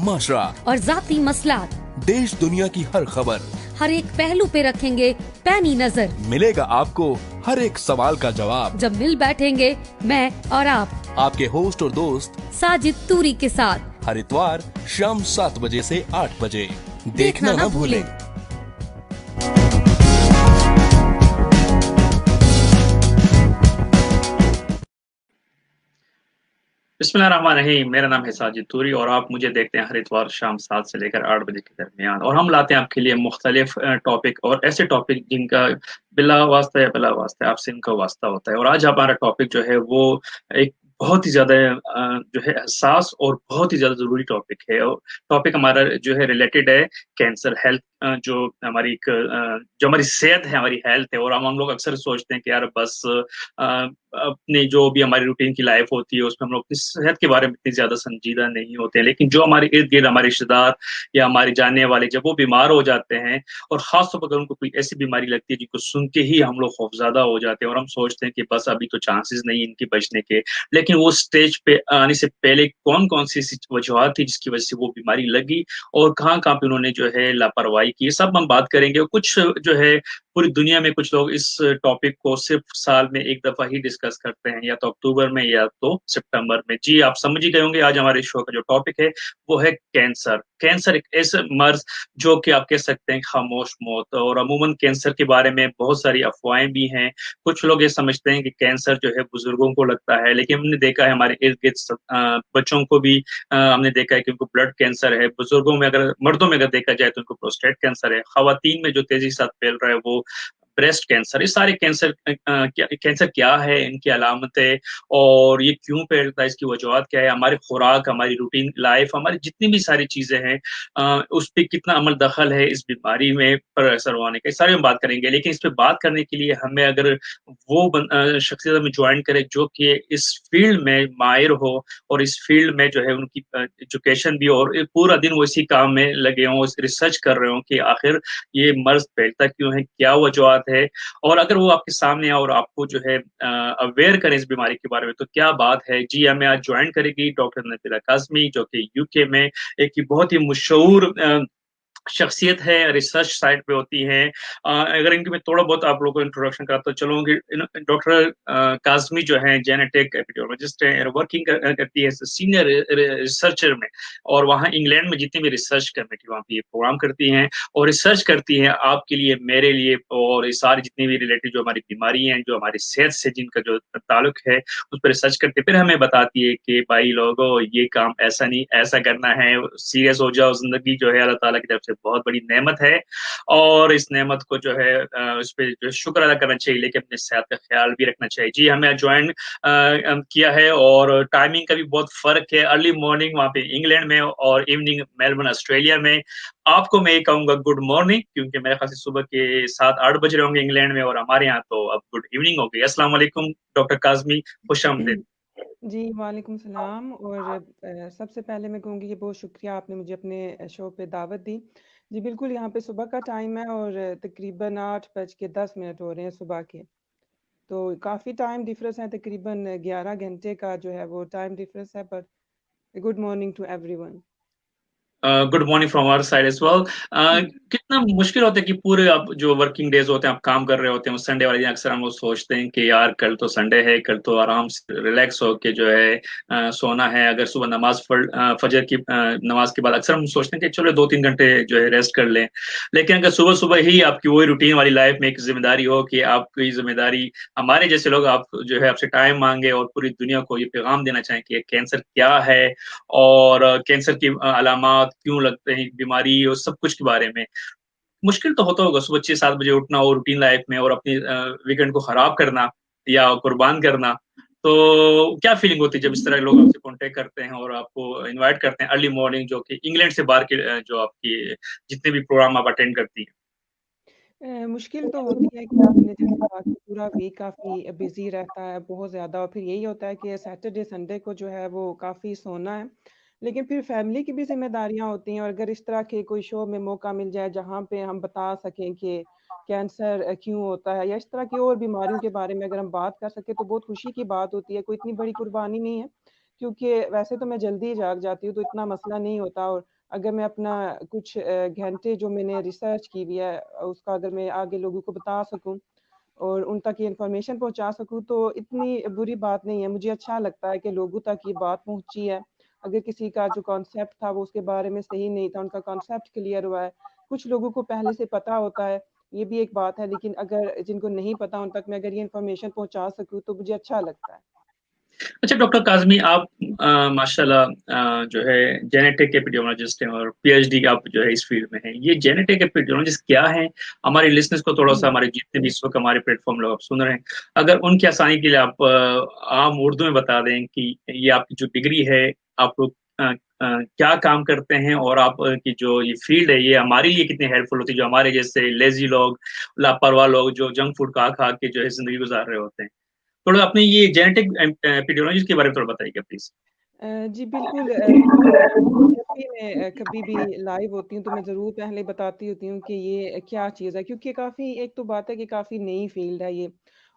माशरा और ज़ाती मसलात, देश दुनिया की हर खबर, हर एक पहलू पे रखेंगे पैनी नजर। मिलेगा आपको हर एक सवाल का जवाब जब मिल बैठेंगे मैं और आप, आपके होस्ट और दोस्त साजिद तूरी के साथ, हर इतवार शाम 7 बजे से 8 बजे। देखना ना भूलें। बिस्मिल्लाहिर्रहमानिर्रहीम। मेरा नाम है साजिद तूरी और आप मुझे देखते हैं हर इतवार शाम 7 से लेकर 8 बजे के दरमियान, और हम लाते हैं आपके लिए मुख्तलिफ टॉपिक और ऐसे टॉपिक जिनका बिला वास्ता या बिला वास्ता आपसे इनका वास्ता होता है। और आज हमारा टॉपिक जो है वो एक बहुत ही ज़्यादा जो है हसास और बहुत ही ज़्यादा ज़रूरी टॉपिक है। और टॉपिक हमारा जो है रिलेटेड है कैंसर हेल्थ, जो हमारी जो हमारी सेहत है, हमारी हेल्थ है। और हम लोग अक्सर सोचते हैं कि यार बस अपनी जो भी हमारी रूटीन की लाइफ होती है उसमें हम लोग अपनी सेहत के बारे में इतनी ज़्यादा संजीदा नहीं होते हैं, लेकिन जो हमारे इर्द-गिर्द हमारे रिश्तेदार या हमारे जानने वाले जब वो बीमार हो जाते हैं और ख़ास तौर पर अगर उनको कोई ऐसी बीमारी लगती है जिनको सुन के ही हम लोग खौफज़दा हो जाते हैं और हम सोचते हैं कि बस अभी तो चांसेस नहीं इनके बचने के। लेकिन वो स्टेज पे आने से पहले कौन-कौन सी ऐसी वजूहात थी जिसकी वजह से वो बीमारी लगी और कहाँ-कहाँ पे उन्होंने जो है लापरवाही की, सब हम बात करेंगे। और कुछ जो है पूरी दुनिया में कुछ लोग इस टॉपिक को सिर्फ साल में एक दफ़ा ही डिस्कस करते हैं, या तो अक्टूबर में या तो सितंबर में। जी, आप समझ ही गए होंगे आज हमारे शो का जो टॉपिक है वो है कैंसर। कैंसर एक ऐसा मर्ज़ जो कि आप कह सकते हैं खामोश मौत। और अमूमन कैंसर के बारे में बहुत सारी अफ़वाहें भी हैं। कुछ लोग ये समझते हैं कि कैंसर जो है बुज़ुर्गों को लगता है, लेकिन हमने देखा है हमारे इर्द-गिर्द बच्चों को भी हमने देखा है कि उनको ब्लड कैंसर है। बुज़ुर्गों में अगर मर्दों में अगर देखा जाए तो उनको प्रोस्टेट कैंसर है। ख़वातीन में जो तेज़ी के साथ फैल रहा है वो ब्रेस्ट कैंसर। ये सारे कैंसर कैंसर क्या है, इनकी अलामतें और ये क्यों फैलता है, इसकी वजूहात क्या है, हमारी खुराक, हमारी रूटीन लाइफ, हमारी जितनी भी सारी चीज़ें हैं उस पे कितना अमल दखल है इस बीमारी में पर असर होने का, ये सारे हम बात करेंगे। लेकिन इस पे बात करने के लिए हमें अगर वो शख्सियत हमें जॉइन करे जो कि इस फील्ड में माहिर हो और इस फील्ड में जो है उनकी एजुकेशन भी, और पूरा दिन वो इसी काम में लगे हों, रिसर्च कर रहे हों कि आखिर ये मर्ज़ फैलता क्यों है, क्या वजूहात है। और अगर वो आपके सामने आए और आपको जो है अवेयर करें इस बीमारी के बारे में तो क्या बात है। जी, हमें आज जॉइन करेगी डॉक्टर नबीला काज़मी, जो कि यूके में एक बहुत ही मशहूर शख्सियत है, रिसर्च साइट पे होती हैं। अगर इनकी मैं थोड़ा बहुत आप लोगों को इंट्रोडक्शन कराता चलूँ कि डॉक्टर काज़मी जो हैं जेनेटिक एपिडेमियोलॉजिस्ट हैं, वर्किंग करती है सीनियर रिसर्चर में, और वहाँ इंग्लैंड में जितनी भी रिसर्च कमेटी वहाँ पे ये प्रोग्राम करती हैं और रिसर्च करती हैं आपके लिए, मेरे लिए, और ये सारी जितनी भी रिलेटेड जो हमारी बीमारी हैं, जो हमारी सेहत से जिनका जो ताल्लुक है, उस पर रिसर्च करती है। फिर हमें बताती है कि भाई लोगों ये काम ऐसा नहीं, ऐसा करना है, सीरियस हो जाओ, ज़िंदगी जो है अल्लाह ताला की तरफ से बहुत बड़ी नेमत है और इस नेमत को जो है उस पे जो शुक्र अदा करना चाहिए, लेकिन अपनी सेहत का ख्याल भी रखना चाहिए। जी, हमें जॉइन किया है और टाइमिंग का भी बहुत फ़र्क है। अर्ली मॉर्निंग वहाँ पे इंग्लैंड में और इवनिंग मेलबर्न ऑस्ट्रेलिया में। आपको मैं ये कहूँगा गुड मॉर्निंग, क्योंकि मेरे ख़्याल से सुबह के 7-8 बज रहे होंगे इंग्लैंड में और हमारे यहाँ तो अब गुड इवनिंग हो गई। अस्सलाम वालेकुम डॉक्टर काज़मी, खुशामदीद। जी, वालेकुम सलाम। और सबसे पहले मैं कहूँगी कि बहुत शुक्रिया आपने मुझे अपने शो पे दावत दी। जी बिल्कुल, यहाँ पे सुबह का टाइम है और तकरीबन 8:10 हो रहे हैं सुबह के। तो काफ़ी टाइम डिफरेंस है, तकरीबन 11 घंटे का जो है वो टाइम डिफरेंस है। पर good morning to everyone. Good morning from our side as well. कितना मुश्किल होता है कि पूरे आप जो वर्किंग डेज़ होते हैं, आप काम कर रहे होते हैं, उस संडे वाले दिन अक्सर हम लोग सोचते हैं कि यार कल तो संडे है, कल तो आराम से रिलैक्स होके जो है सोना है। अगर सुबह फजर की नमाज़ के बाद अक्सर हम सोचते हैं कि चलो 2-3 घंटे जो है रेस्ट कर लें। लेकिन अगर सुबह-सुबह ही आपकी वही रूटीन वाली लाइफ़ में एक ज़िम्मेदारी हो कि आपकी ज़िम्मेदारी हमारे जैसे लोग आप जो है आपसे टाइम माँगे और पूरी दुनिया को ये पैगाम देना चाहें कि कैंसर क्या है और कैंसर की अलामात क्यों लगते हैं, बीमारी और सब कुछ के बारे में। मुश्किल तो होता होगा सुबह 6-7 बजे उठना और रूटीन लाइफ में और अपनी वीकेंड को खराब करना या कुर्बान करना। तो क्या फीलिंग होती है जब इस तरह के लोग आपसे कॉन्टैक्ट करते हैं और आपको इनवाइट करते हैं अर्ली मॉर्निंग, जो कि इंग्लैंड से बाहर के जो आपकी जितने भी प्रोग्राम आप अटेंड करती हैं? मुश्किल तो होती है कि आपने जैसे कहा कि पूरा वीक काफ़ी बिज़ी रहता है बहुत ज़्यादा, और फिर यही होता है कि सैटरडे संडे को जो है वो काफ़ी सोना है। लेकिन फिर फैमिली की भी ज़िम्मेदारियाँ होती हैं, और अगर इस तरह के कोई शो में मौका मिल जाए जहाँ पे हम बता सकें कि कैंसर क्यों होता है, या इस तरह की और बीमारियों के बारे में अगर हम बात कर सकें तो बहुत खुशी की बात होती है। कोई इतनी बड़ी कुर्बानी नहीं है, کیونکہ ویسے تو میں جلدی ہی جاگ جاتی ہوں تو اتنا مسئلہ نہیں ہوتا، اور اگر میں اپنا کچھ گھنٹے جو میں نے ریسرچ کی ہوئی ہے اس کا اگر میں آگے لوگوں کو بتا سکوں اور ان تک یہ انفارمیشن پہنچا سکوں تو اتنی بری بات نہیں ہے. مجھے اچھا لگتا ہے کہ لوگوں تک یہ بات پہنچی ہے. اگر کسی کا جو کانسیپٹ تھا وہ اس کے بارے میں صحیح نہیں تھا، ان کا کانسیپٹ کلیئر ہوا ہے. کچھ لوگوں کو پہلے سے پتہ ہوتا ہے، یہ بھی ایک بات ہے، لیکن اگر جن کو نہیں پتہ ان تک میں اگر یہ انفارمیشن پہنچا سکوں تو مجھے اچھا لگتا ہے. اچھا ڈاکٹر کاظمی، آپ ماشاءاللہ جو ہے جینیٹک ایپیڈیمیولوجسٹ ہیں اور پی ایچ ڈی آپ جو ہے اس فیلڈ میں ہیں. یہ جینیٹک ایپیڈیمیولوجسٹ کیا ہیں؟ ہمارے لسنرز کو تھوڑا سا، ہمارے جتنے بھی اس وقت ہمارے پلیٹ فارم لوگ آپ سن رہے ہیں، اگر ان کی آسانی کے لیے آپ عام اردو میں بتا دیں کہ یہ آپ کی جو ڈگری ہے، آپ لوگ کیا کام کرتے ہیں، اور آپ کی جو یہ فیلڈ ہے یہ ہمارے لیے کتنی ہیلپ فل ہوتی ہے، جو ہمارے جیسے لیزی لوگ، لاپرواہ لوگ جو جنک فوڈ کھا کھا کے جو ہے زندگی گزار رہے ہوتے ہیں. تھوڑا اپنے یہ جینیٹک ایپیڈیمیولوجی کے بارے میں تھوڑا بتائیے گا پلیز. جی بالکل. جب بھی میں کبھی بھی لائیو ہوتی ہوں تو میں ضرور پہلے بتاتی ہوتی ہوں کہ یہ کیا چیز ہے، کیونکہ کافی ایک تو بات ہے کہ کافی نئی فیلڈ ہے یہ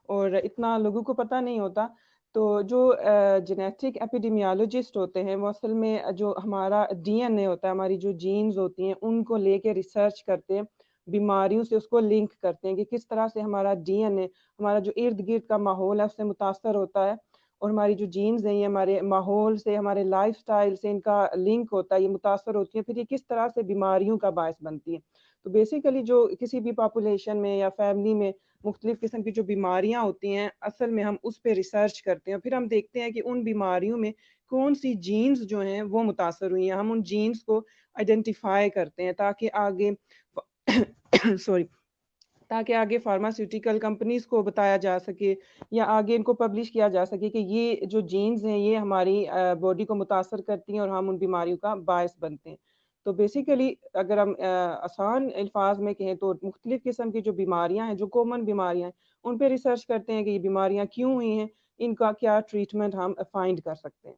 اور اتنا لوگوں کو پتہ نہیں ہوتا. تو جو جینیٹک ایپیڈیمیولوجسٹ ہوتے ہیں وہ اصل میں جو ہمارا ڈی این اے ہوتا ہے، ہماری جو جینز ہوتی ہیں ان کو لے کے ریسرچ کرتے ہیں، بیماریوں سے اس کو لنک کرتے ہیں کہ کس طرح سے ہمارا ڈی این اے، ہمارا جو ارد گرد کا ماحول ہے اس سے متاثر ہوتا ہے، اور ہماری جو جینز ہیں یہ ہمارے ماحول سے، ہمارے لائف سٹائل سے ان کا لنک ہوتا ہے، یہ متاثر ہوتی ہیں، پھر یہ کس طرح سے بیماریوں کا باعث بنتی ہیں. تو بیسیکلی جو کسی بھی پاپولیشن میں یا فیملی میں مختلف قسم کی جو بیماریاں ہوتی ہیں اصل میں ہم اس پہ ریسرچ کرتے ہیں، پھر ہم دیکھتے ہیں کہ ان بیماریوں میں کون سی جینز جو ہیں وہ متاثر ہوئی ہیں. ہم ان جینز کو آئیڈینٹیفائی کرتے ہیں تاکہ آگے سوری تاکہ آگے فارماسیوٹیکل کمپنیز کو بتایا جا سکے یا آگے ان کو پبلش کیا جا سکے کہ یہ جو جینز ہیں یہ ہماری باڈی کو متاثر کرتی ہیں اور ہم ان بیماریوں کا باعث بنتے ہیں. تو بیسیکلی اگر ہم آسان الفاظ میں کہیں تو مختلف قسم کی جو بیماریاں ہیں، جو کامن بیماریاں ہیں، ان پہ ریسرچ کرتے ہیں کہ یہ بیماریاں کیوں ہوئی ہیں، ان کا کیا ٹریٹمنٹ ہم فائنڈ کر سکتے ہیں.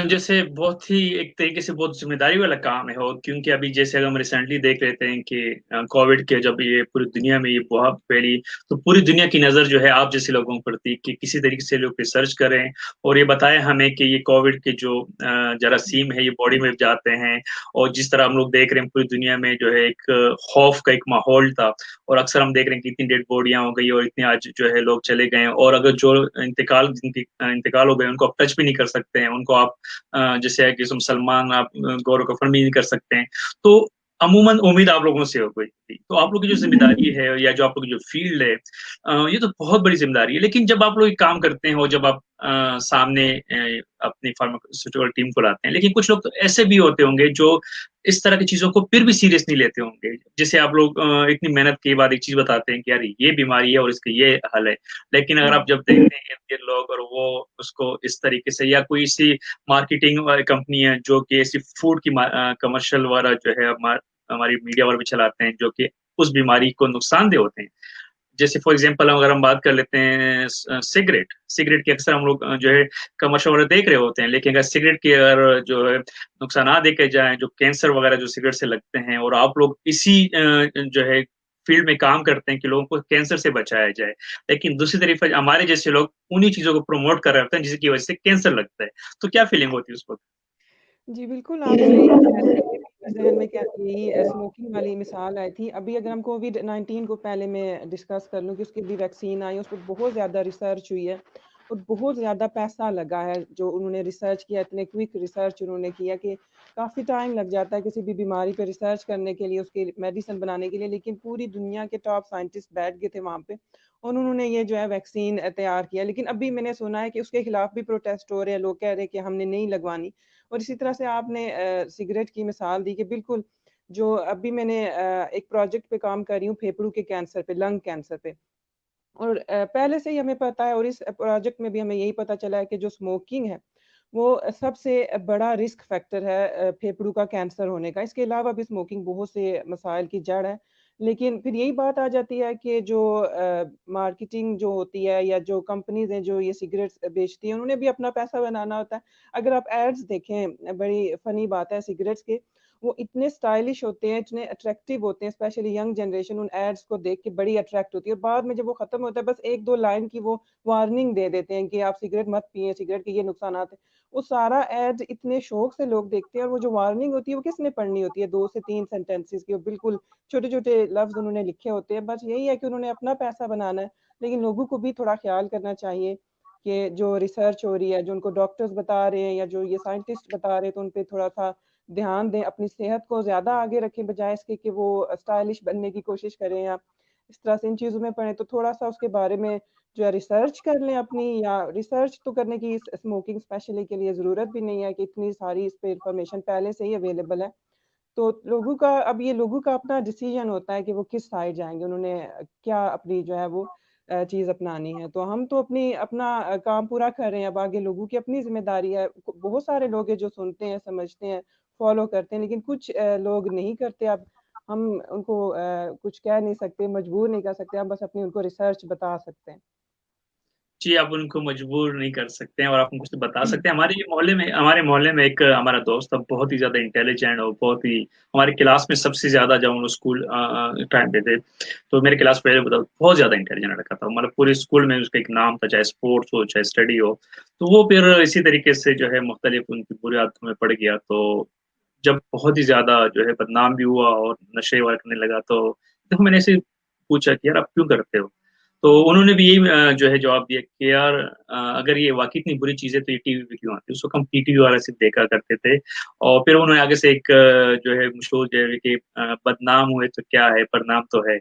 جیسے بہت ہی ایک طریقے سے بہت ذمہ داری والا کام ہے، اور کیونکہ ابھی جیسے ہم ریسنٹلی دیکھ لیتے ہیں کہ کووڈ کے جب یہ پوری دنیا میں یہ بہت پھیلی تو پوری دنیا کی نظر جو ہے آپ جیسے لوگوں پر تھی کہ کسی طریقے سے لوگ ریسرچ کریں اور یہ بتائیں ہمیں کہ یہ کووڈ کے جو جراثیم ہے یہ باڈی میں جاتے ہیں، اور جس طرح ہم لوگ دیکھ رہے ہیں پوری دنیا میں جو ہے ایک خوف کا ایک ماحول تھا، اور اکثر ہم دیکھ رہے ہیں کہ اتنی ڈیڈ باڈیاں ہو گئی اور اتنے آج جو ہے لوگ چلے گئے ہیں، اور اگر جو انتقال ہو گئے ان کو آپ ٹچ بھی نہیں کر سکتے ہیں، ان کو آپ جیسے کہ مسلمان آپ غور و کفن بھی نہیں کر سکتے ہیں. تو عموماً امید آپ لوگوں سے ہو گئی تھی. تو آپ لوگوں کی جو ذمہ داری ہے یا جو آپ لوگوں کی جو فیلڈ ہے یہ تو بہت بڑی ذمہ داری ہے. لیکن جب آپ لوگ ایک کام کرتے ہیں اور جب آپ سامنے اپنی فارماسیوٹیکل ٹیم کو لاتے ہیں، لیکن کچھ لوگ تو ایسے بھی ہوتے ہوں گے جو اس طرح کی چیزوں کو پھر بھی سیریس نہیں لیتے ہوں گے. جیسے آپ لوگ اتنی محنت کے بعد ایک چیز بتاتے ہیں کہ یار یہ بیماری ہے اور اس کا یہ حل ہے، لیکن اگر آپ جب دیکھتے ہیں ارد لوگ اور وہ اس کو اس طریقے سے، یا کوئی سی مارکیٹنگ کمپنی ہے جو کہ ایسی فوڈ کی کمرشل والا جو ہے ہماری میڈیا والے بھی چلاتے ہیں جو کہ اس بیماری کو نقصان دہ ہوتے ہیں. جیسے فار ایگزامپل اگر ہم بات کر لیتے ہیں سگریٹ کی اکثر ہم لوگ جو ہے کمرشل وغیرہ دیکھ رہے ہوتے ہیں، لیکن اگر سگریٹ کے اگر جو ہے نقصانات دیکھے جائیں، جو کینسر وغیرہ جو سگریٹ سے لگتے ہیں، اور آپ لوگ اسی جو ہے فیلڈ میں کام کرتے ہیں کہ لوگوں کو کینسر سے بچایا جائے، لیکن دوسری طرف ہمارے جیسے لوگ انہی چیزوں کو پروموٹ کر رہے ہوتے ہیں جس کی وجہ سے کینسر لگتا ہے. تو کیا فیلنگ ہوتی ہے اس وقت؟ جی بالکل آپ صحیح کہہ رہے ہیں. یہ بھی ذہن میں کیا یہی اسموکنگ والی مثال آئی تھی. ابھی اگر ہم کووڈ-19 کو پہلے میں ڈسکس کر لوں کہ اس کی بھی ویکسین آئی، اس پہ بہت زیادہ ریسرچ ہوئی ہے اور بہت زیادہ پیسہ لگا ہے جو انہوں نے ریسرچ کیا، اتنے کوئک ریسرچ انہوں نے کیا کہ کافی ٹائم لگ جاتا ہے کسی بھی بیماری پہ ریسرچ کرنے کے لیے، اس کی میڈیسن بنانے کے لیے. لیکن پوری دنیا کے ٹاپ سائنٹسٹ بیٹھ گئے تھے وہاں پہ اور انہوں نے یہ جو ہے ویکسین تیار کیا. لیکن ابھی میں نے سنا ہے کہ اس کے خلاف بھی پروٹیسٹ ہو رہے ہیں، لوگ کہہ رہے ہیں کہ ہم نے نہیں لگوانی. اور اسی طرح سے آپ نے سگریٹ کی مثال دی کہ بالکل جو ابھی میں نے ایک پروجیکٹ پہ کام کر رہی ہوں پھیپھڑوں کے کینسر پہ، لنگ کینسر پہ، اور پہلے سے ہی ہمیں پتہ ہے اور اس پروجیکٹ میں بھی ہمیں یہی پتہ چلا ہے کہ جو اسموکنگ ہے وہ سب سے بڑا رسک فیکٹر ہے پھیپھڑوں کا کینسر ہونے کا. اس کے علاوہ بھی اسموکنگ بہت سے مسائل کی جڑ ہے. لیکن پھر یہی بات آ جاتی ہے کہ جو مارکیٹنگ جو ہوتی ہے یا جو کمپنیز ہیں جو یہ سگریٹس بیچتی ہیں انہوں نے بھی اپنا پیسہ بنانا ہوتا ہے. اگر آپ ایڈز دیکھیں، بڑی فنی بات ہے سگریٹس کے، वो इतने स्टाइलिश होते हैं, इतने अट्रैक्टिव होते हैं, स्पेशली यंग जनरेशन उन एड्स को देख के बड़ी अट्रैक्ट होती है। और बाद में जब वो खत्म होता है बस 1-2 लाइन की वो वार्निंग दे देते हैं कि आप सिगरेट मत पिएँ, सिगरेट के ये नुकसानात हैं। वो सारा एड इतने शौक से लोग देखते हैं, और वो जो वार्निंग होती है वो किसने पढ़नी होती है, 2 से 3 सेंटेंसेस की, और बिल्कुल छोटे-छोटे लफ्ज़ उन्होंने लिखे होते हैं। बस यही है कि उन्होंने अपना पैसा बनाना है, लेकिन लोगों को भी थोड़ा ख़्याल करना चाहिए कि जो रिसर्च हो रही है, जो उनको डॉक्टर्स बता रहे हैं या जो ये साइंटिस्ट बता रहे हैं, तो उन पे थोड़ा-सा ध्यान दें, अपनी सेहत को ज़्यादा आगे रखें बजाय इसके कि वो स्टाइलिश बनने की कोशिश करें या इस तरह से इन चीज़ों में पड़ें। तो थोड़ा-सा उसके बारे में जो है रिसर्च कर लें अपनी, या रिसर्च तो करने की स्मोकिंग स्पेशली के लिए ज़रूरत भी नहीं है कि इतनी सारी इस पे इन्फॉर्मेशन पहले से ही अवेलेबल है। तो लोगों का अब ये लोगों का अपना डिसीजन होता है कि वो किस साइड जाएँगे, उन्होंने क्या अपनी जो है वो चीज़ अपनानी है। तो हम तो अपना काम पूरा कर रहे हैं, अब आगे लोगों की अपनी ज़िम्मेदारी है। बहुत सारे लोग हैं जो सुनते हैं, समझते हैं, फ़ॉलो करते हैं, लेकिन कुछ लोग नहीं करते। अब हम उनको कुछ कह नहीं सकते, मजबूर नहीं कर सकते, हम बस अपनी उनको रिसर्च बता सकते हैं। जी, आप उनको मजबूर नहीं कर सकते हैं और आप उनको कुछ बता सकते हैं। हमारे मोहल्ले में एक हमारा दोस्त था, बहुत ही ज़्यादा इंटेलिजेंट और बहुत ही हमारी क्लास में सबसे ज़्यादा जब हम लोग स्कूल टाइम पे थे, तो मेरे क्लास पहले बहुत ज़्यादा इंटेलिजेंट लड़का था। मतलब पूरे स्कूल में उसका एक नाम था, चाहे स्पोर्ट्स हो, चाहे स्टडी हो। तो वो फिर इसी तरीके से जो है मुख्तलिफ उनकी बुरी आदतों में पड़ गया। तो जब बहुत ही ज़्यादा जो है बदनाम भी हुआ और नशे वगैरह करने लगा, तो मैंने ऐसे पूछा कि यार आप क्यों करते हो? तो उन्होंने भी यही जो है जवाब दिया कि यार अगर ये वाक़ई इतनी बुरी चीज़ है तो ये टीवी पे क्यों आती है? उस वक़्त हम पीटीवी वाला सिर्फ़ देखा करते थे। और फिर उन्होंने आगे से एक जो है मशहूर जो है कि बदनाम हुए तो क्या है, प्रणाम तो है।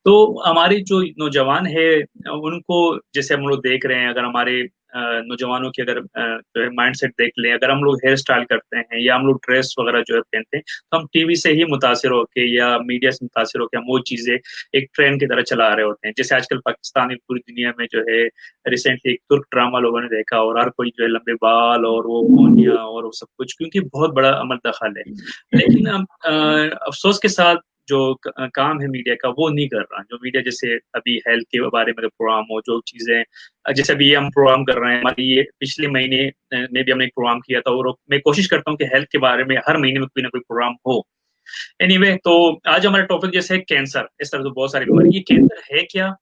तो हमारे जो नौजवान है उनको जैसे हम लोग देख रहे हैं, अगर हमारे नौजवानों की अगर जो है माइंडसेट देख लें, अगर हम लोग हेयर स्टाइल करते हैं या हम लोग ड्रेस वग़ैरह जो है पहनते हैं, तो हम टीवी से ही मुतासिर होके या मीडिया से मुतासिर होके हम वो चीज़ें एक ट्रेंड की तरह चला रहे होते हैं। जैसे आजकल पाकिस्तान में पूरी दुनिया में जो है रिसेंटली एक तुर्क ड्रामा लोगों ने देखा और हर कोई जो है लंबे बाल और वो पोनिया और वो सब कुछ, क्योंकि बहुत बड़ा अमल दखल है। लेकिन अफ़सोस के साथ जो काम है मीडिया का वो नहीं कर रहा। जो मीडिया जैसे अभी हेल्थ के बारे में प्रोग्राम हो, जो चीज़ें जैसे अभी हम प्रोग्राम कर रहे हैं, हमारी ये पिछले महीने में भी हमने एक प्रोग्राम किया था और मैं कोशिश करता हूँ कि हेल्थ के बारे में हर महीने में कोई ना कोई प्रोग्राम हो। एनीवे तो आज हमारा टॉपिक जैसे है कैंसर, इस तरह से बहुत सारी बीमारी। ये कैंसर है क्या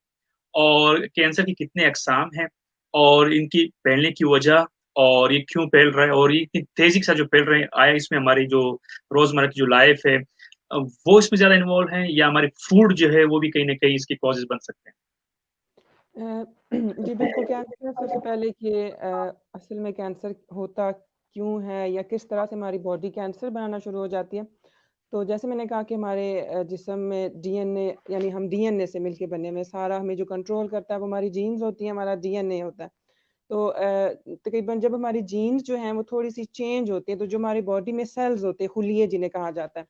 और कैंसर की कितने अकसाम हैं और इनकी फैलने की वजह और ये क्यों फैल रहा है और ये इतनी तेजी के साथ जो फैल रहे हैं, आया इसमें हमारी जो रोजमर्रा की जो लाइफ है वो इसमें ज्यादा इन्वॉल्व है या हमारे फूड जो है वो भी कहीं ना कहीं इसके कॉजेज बन सकते हैं? जी बिल्कुल, क्या कहते हैं सबसे पहले कि असल में कैंसर होता क्यों है या किस तरह से हमारी बॉडी कैंसर बनाना शुरू हो जाती है। तो जैसे मैंने कहा कि हमारे जिस्म में डीएनए, यानी हम डीएनए से मिलके बने हुए हैं, सारा हमें जो कंट्रोल करता है वो हमारी जीन्स होती हैं, हमारा डीएनए होता है। तो तकरीबन जब हमारी जीन्स जो हैं वो थोड़ी-सी चेंज होती हैं, तो जो हमारी बॉडी में सेल्स होते हैं, खुलिये जिन्हें कहा जाता है।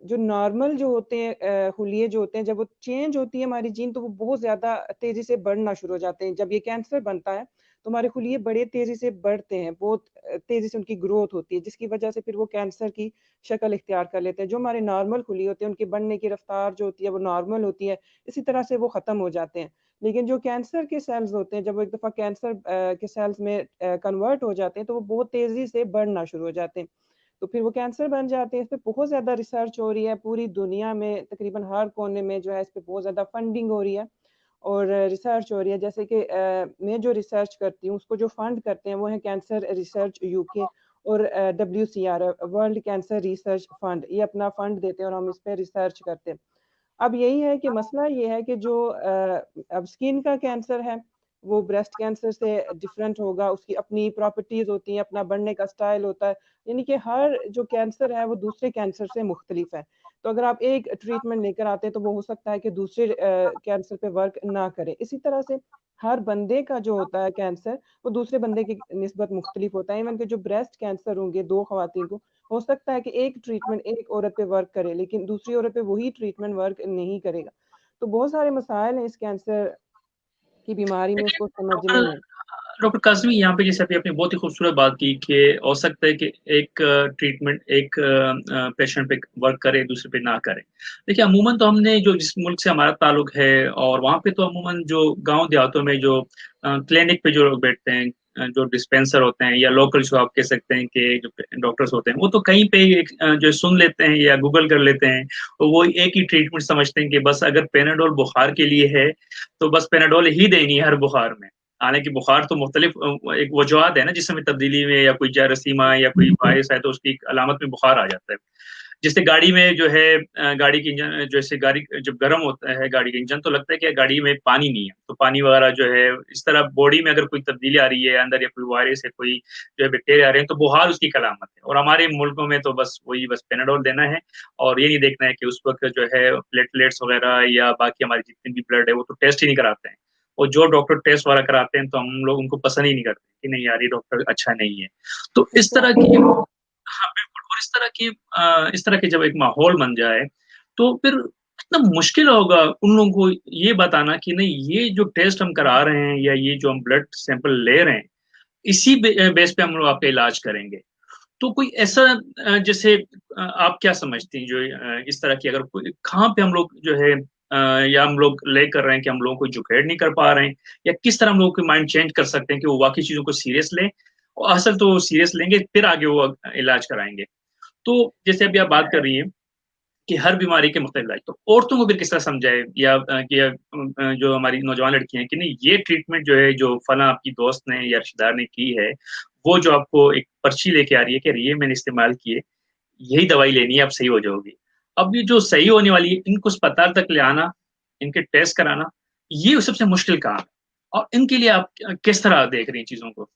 जो नॉर्मल जो होते हैं हुलिये जो होते हैं, जब वो चेंज होती है हमारी जीन, तो वो बहुत ज़्यादा तेज़ी से बढ़ना शुरू हो जाते हैं। जब ये कैंसर बनता है तो हमारे खुलिये बड़े तेज़ी से बढ़ते हैं, बहुत तेज़ी से उनकी ग्रोथ होती है, जिसकी वजह से फिर वो कैंसर की शक्ल इख्तियार कर लेते हैं। जो हमारे नॉर्मल खुलिये होते हैं उनकी बढ़ने की रफ्तार जो होती है वो नॉर्मल होती है, इसी तरह से वो ख़त्म हो जाते हैं। लेकिन जो कैंसर के सेल्स होते हैं, जब वो एक दफ़ा कैंसर के सेल्स में कन्वर्ट हो जाते हैं, तो वो बहुत तेज़ी से बढ़ना शुरू हो जाते हैं। तो फिर वो कैंसर बन जाते हैं। इस पे बहुत ज़्यादा रिसर्च हो रही है, पूरी दुनिया में तकरीबन हर कोने में जो है इस पे बहुत ज़्यादा फंडिंग हो रही है और रिसर्च हो रही है। जैसे कि मैं जो रिसर्च करती हूँ उसको जो फंड करते हैं वो है कैंसर रिसर्च यूके और WCR world cancer research fund, ये अपना फंड देते हैं और हम इस पे रिसर्च करते हैं। अब यही है कि मसला ये है कि जो अब स्किन का कैंसर है, वो ब्रेस्ट कैंसर से डिफरेंट होगा, उसकी अपनी प्रॉपर्टीज़ होती हैं, अपना बढ़ने का स्टाइल होता है। यानी कि हर जो कैंसर है, वो दूसरे कैंसर से मुख्तलिफ है। तो अगर आप एक ट्रीटमेंट लेकर आते हैं, तो वो हो सकता है कि दूसरे कैंसर पे वर्क ना करे। इसी तरह से हर बंदे का जो होता है कैंसर, वो दूसरे बंदे की निस्बत मुख्तलिफ होता है। इवन कि जो ब्रेस्ट कैंसर होंगे 2 ख़वातीन को, हो सकता है कि एक ट्रीटमेंट एक औरत पे वर्क करे, लेकिन दूसरी औरत पे वही ट्रीटमेंट वर्क नहीं करेगा। तो बहुत सारे मसाइल हैं इस कैंसर की बीमारी में, इसको समझने में। डॉक्टर काज़मी, यहाँ पे जैसे अभी आपने बहुत ही खूबसूरत बात की कि हो सकता है कि एक ट्रीटमेंट एक पेशेंट पे वर्क करे, दूसरे पे ना करे। देखिए, अमूमन तो हमने जो जिस मुल्क से हमारा ताल्लुक है और वहाँ पे तो अमूमन जो गाँव देहातों में जो क्लिनिक पे जो लोग बैठते हैं, जो डिस्पेंसर होते हैं या लोकल जो आप कह सकते हैं कि जो डॉक्टर्स होते हैं, वो तो कहीं पे जो सुन लेते हैं या गूगल कर लेते हैं, तो वो एक ही ट्रीटमेंट समझते हैं कि बस अगर पेनाडोल बुखार के लिए है तो बस पेनाडोल ही देनी है हर बुखार में। हालांकि बुखार तो मुख्तलिफ एक वजूहत है ना, जिसमें तब्दीली में या कोई जरासीमा या कोई वायरस है तो उसकी अलामत में बुखार आ जाता है। जैसे गाड़ी में जो है गाड़ी की इंजन, जैसे गाड़ी जब गर्म होता है गाड़ी का इंजन, तो लगता है कि गाड़ी में पानी नहीं है, तो पानी वगैरह जो है इस तरह बॉडी में अगर कोई तब्दीली आ रही है अंदर, या कोई वायरस है, कोई जो है बैक्टीरिया आ रहे हैं, तो बुखार उसकी कलामत है। और हमारे मुल्कों में तो बस वही बस पेनाडोल देना है, और ये नहीं देखना है कि उस वक्त जो है प्लेटलेट्स वगैरह या बाकी हमारी जितनी भी ब्लड है वो तो टेस्ट ही नहीं कराते हैं। और जो डॉक्टर टेस्ट वाला कराते हैं तो हम लोग उनको पसंद ही नहीं करते कि नहीं यार ये डॉक्टर अच्छा नहीं है। तो इस तरह की, हाँ बिल्कुल, और इस तरह के जब एक माहौल बन जाए तो फिर कितना मुश्किल होगा उन लोगों को ये बताना कि नहीं, ये जो टेस्ट हम करा रहे हैं या ये जो हम ब्लड सैंपल ले रहे हैं, इसी बेस पे हम लोग आपका इलाज करेंगे। तो कोई ऐसा जैसे आप क्या समझती हैं जो इस तरह की, अगर कोई कहाँ पे हम लोग जो है या हम लोग ले कर रहे हैं कि हम लोगों को एजुकेट नहीं कर पा रहे हैं, या किस तरह हम लोगों के माइंड चेंज कर सकते हैं कि वो वाकई चीजों को सीरियस लें, और असल तो सीरियस लेंगे फिर आगे वो इलाज कराएंगे। तो जैसे अभी आप बात कर रही हैं कि हर बीमारी के मुख्तलिफ इलाज, तो औरतों को फिर किस तरह समझाए, या जो हमारी नौजवान लड़कियां हैं कि नहीं ये ट्रीटमेंट जो है जो फला आपकी दोस्त ने या रिश्तेदार ने की है, वो जो आपको एक पर्ची लेके आ रही है कि ये मैंने इस्तेमाल किए, यही दवाई लेनी है, आप सही हो जाओगी। अब ये जो सही होने वाली है, इनको अस्पताल तक ले आना, इनके टेस्ट कराना, ये सबसे मुश्किल काम है। और इनके लिए आप किस तरह देख रही हैं चीजों को?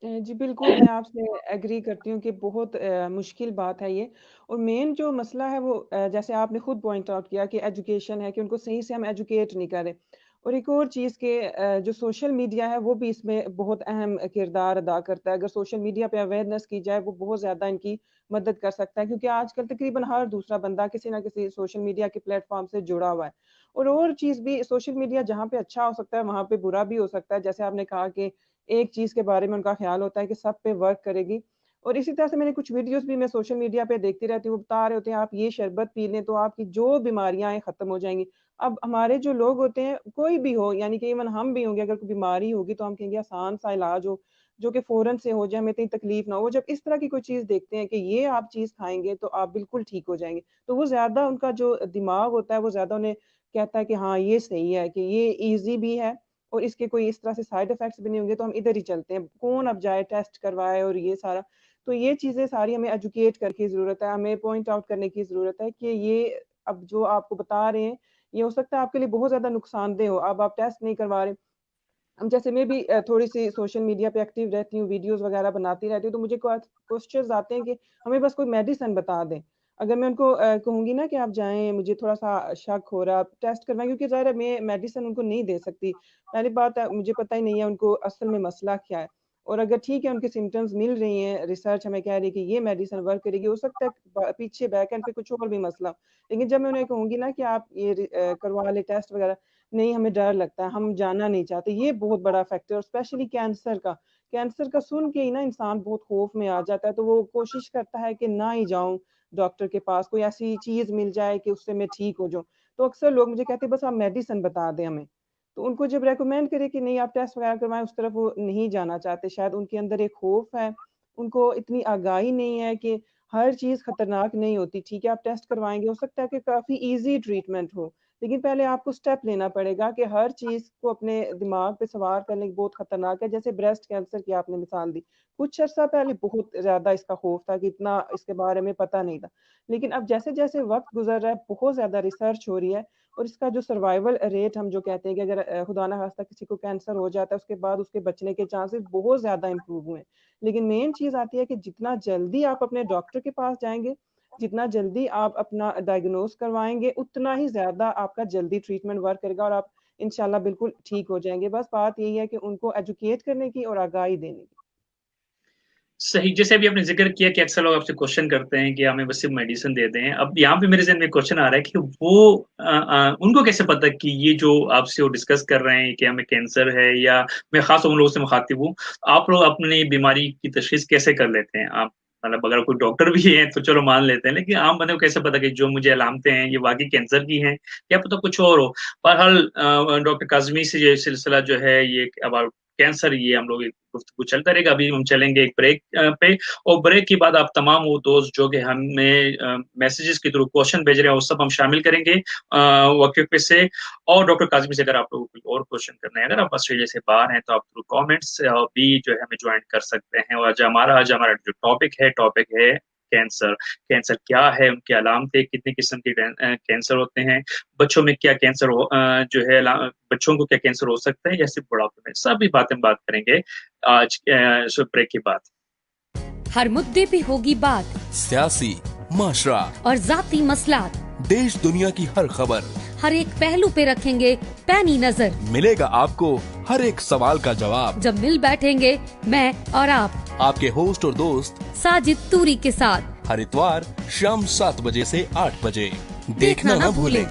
जी बिल्कुल, मैं आपसे एग्री करती हूँ कि बहुत मुश्किल बात है ये। और मेन जो मसला है वो जैसे आपने खुद पॉइंट आउट किया कि एजुकेशन है, कि उनको सही से हम एजुकेट नहीं कर रहे। और एक और चीज़ के जो सोशल मीडिया है वो भी इसमें बहुत अहम किरदार अदा करता है। अगर सोशल मीडिया पे अवेयरनेस की जाए वो बहुत ज़्यादा इनकी मदद कर सकता है, क्योंकि आजकल तकरीबन हर दूसरा बंदा किसी ना किसी सोशल मीडिया के प्लेटफॉर्म से जुड़ा हुआ है। और चीज़ भी, सोशल मीडिया जहाँ पे अच्छा हो सकता है वहाँ पे बुरा भी हो सकता है। जैसे आपने कहा कि एक चीज़ के बारे में उनका ख़्याल होता है कि सब पे वर्क करेगी। और इसी तरह से मैंने कुछ वीडियोज़ भी मैं सोशल मीडिया पे देखती रहती हूँ, वो बता रहे होते हैं आप ये शरबत पी लें तो आपकी जो बीमारियाँ हैं ख़त्म हो जाएँगी। अब हमारे जो लोग होते हैं, कोई भी हो, यानी कि इवन हम भी होंगे, अगर कोई बीमारी होगी तो हम कहेंगे आसान-सा इलाज हो, जो कि फ़ौरन से हो जाए, हमें इतनी तकलीफ़ ना हो। जब इस तरह की कोई चीज़ देखते हैं कि ये आप चीज़ खाएँगे तो आप बिल्कुल ठीक हो जाएँगे, तो वो ज़्यादा, उनका जो दिमाग होता है वो ज़्यादा उन्हें कहता है कि हाँ, ये सही है, कि ये ईज़ी भी है और इसके कोई इस तरह से साइड इफ़ेक्ट्स भी नहीं होंगे, तो हम इधर ही चलते हैं। कौन अब जाए टेस्ट करवाए और ये सारा। तो ये चीज़ें सारी हमें एजुकेट करके ज़रूरत है, हमें पॉइंट आउट करने की ज़रूरत है कि ये अब जो आपको बता रहे हैं, ये हो सकता है आपके लिए बहुत ज़्यादा नुकसानदेह हो। अब आप टेस्ट नहीं करवा रहे। अब जैसे मैं भी थोड़ी-सी सोशल मीडिया पे एक्टिव रहती हूँ, वीडियोज़ वगैरह बनाती रहती हूँ, तो मुझे क्वेश्चन्स आते हैं कि हमें बस कोई मेडिसिन बता दें। अगर मैं उनको कहूँगी ना कि आप जाएँ, मुझे थोड़ा-सा शक हो रहा है, आप टेस्ट करवाएँ, क्योंकि ज़ाहिर है मैं मेडिसिन उनको नहीं दे सकती। पहली बात है, मुझे पता ही नहीं है उनको असल में मसला क्या है। और अगर ठीक है उनके सिम्पटम्स मिल रही हैं, रिसर्च हमें कह रही है कि ये मेडिसिन वर्क करेगी, हो सकता है पीछे बैक एंड पे कुछ और भी मसला हो। लेकिन जब मैं उन्हें कहूँगी ना कि आप ये करवा लें टेस्ट वगैरह, नहीं हमें डर लगता है, हम जाना नहीं चाहते। ये बहुत बड़ा फैक्टर है, और स्पेशली कैंसर का। कैंसर का सुन के ही ना इंसान बहुत खौफ में आ जाता है, तो वो कोशिश करता है कि ना ही जाऊँ डॉक्टर के पास, कोई ऐसी चीज़ मिल जाए कि उससे मैं ठीक हो जाऊँ। तो अक्सर लोग मुझे कहते हैं बस आप मेडिसिन बता दें हमें। तो उनको जब रिकमेंड करें कि नहीं आप टेस्ट वगैरह करवाएँ, उस तरफ वो नहीं जाना चाहते। शायद उनके अंदर एक खौफ है, उनको इतनी आगाही नहीं है कि हर चीज़ खतरनाक नहीं होती। ठीक है, आप टेस्ट करवाएँगे, हो सकता है कि काफ़ी ईज़ी ट्रीटमेंट हो। लेकिन पहले आपको स्टेप लेना पड़ेगा कि हर चीज़ को अपने दिमाग पे सवार करने की बहुत खतरनाक है। जैसे ब्रेस्ट कैंसर की आपने मिसाल दी। कुछ अर्सा पहले बहुत ज़्यादा इसका खौफ था कि इतना इसके बारे में पता नहीं था। लेकिन अब जैसे-जैसे वक़्त गुज़र रहा है, बहुत ज़्यादा रिसर्च हो रही है, और इसका जो सर्वाइवल रेट हम जो कहते हैं कि अगर खुदा ना ख़ास्ता किसी को कैंसर हो जाता है, उसके बाद उसके बचने के चांसेस बहुत ज़्यादा इम्प्रूव हुए हैं। लेकिन मेन चीज़ आती है कि जितना जल्दी आप अपने डॉक्टर के पास जाएँगे, जितना जल्दी आप अपना डायग्नोज़ करवाएँगे, उतना ही ज़्यादा आपका जल्दी ट्रीटमेंट वर्क करेगा और आप इंशाल्लाह बिल्कुल ठीक हो जाएँगे। बस बात यही है कि उनको एजुकेट करने की और आगाही देने की। सही, जैसे अभी आपने ज़िक्र किया कि अक्सर लोग आपसे क्वेश्चन करते हैं कि हमें बस सिर्फ़ मेडिसिन दे दें। अब यहाँ पे मेरे ज़हन में क्वेश्चन आ रहा है कि वो उनको कैसे पता कि ये जो आपसे वो डिस्कस कर रहे हैं कि हमें कैंसर है, या मैं ख़ास उन लोगों से मुख़ातिब हूँ, आप लोग अपनी बीमारी की तशख़ीस कैसे कर लेते हैं? आप मतलब अगर कोई डॉक्टर भी है तो चलो मान लेते हैं, लेकिन आम बंदे को कैसे पता कि जो मुझे अलामतें हैं ये वाक़ई कैंसर की हैं, या पता कुछ और हो? बहरहाल डॉक्टर काज़मी से ये सिलसिला जो है ये अबाउट कैंसर, ये हम लोग गुफ्तगू चलता रहेगा। अभी हम चलेंगे एक ब्रेक पे, और ब्रेक के बाद आप तमाम वो दोस्त जो कि हमें मैसेजेस के थ्रू क्वेश्चन भेज रहे हैं, वो सब हम शामिल करेंगे वक्फे से। और डॉक्टर काज़िमी से अगर आप लोगों को कोई और क्वेश्चन करना है, अगर आप ऑस्ट्रेलिया से बाहर हैं, तो आप थ्रू कमेंट्स भी जो है हमें ज्वाइन कर सकते हैं। और आज हमारा जो टॉपिक है कैंसर। कैंसर क्या है, उनकी अलामतें, कितने किस्म के कैंसर होते हैं, बच्चों में क्या कैंसर जो है बच्चों को क्या कैंसर हो सकता है, या सिर्फ बुढ़ापे में, सभी बातें बात करेंगे आज ब्रेक के बाद। हर मुद्दे पे होगी बात सियासी, माशरा, और जाती मसलात, देश दुनिया की हर खबर, हर एक पहलू पे रखेंगे पैनी नजर। मिलेगा आपको हर एक सवाल का जवाब, जब मिल बैठेंगे मैं और आप, आपके होस्ट और दोस्त साजिद तूरी के साथ। हर इतवार शाम 7 बजे से 8 बजे। देखना ना भूलें।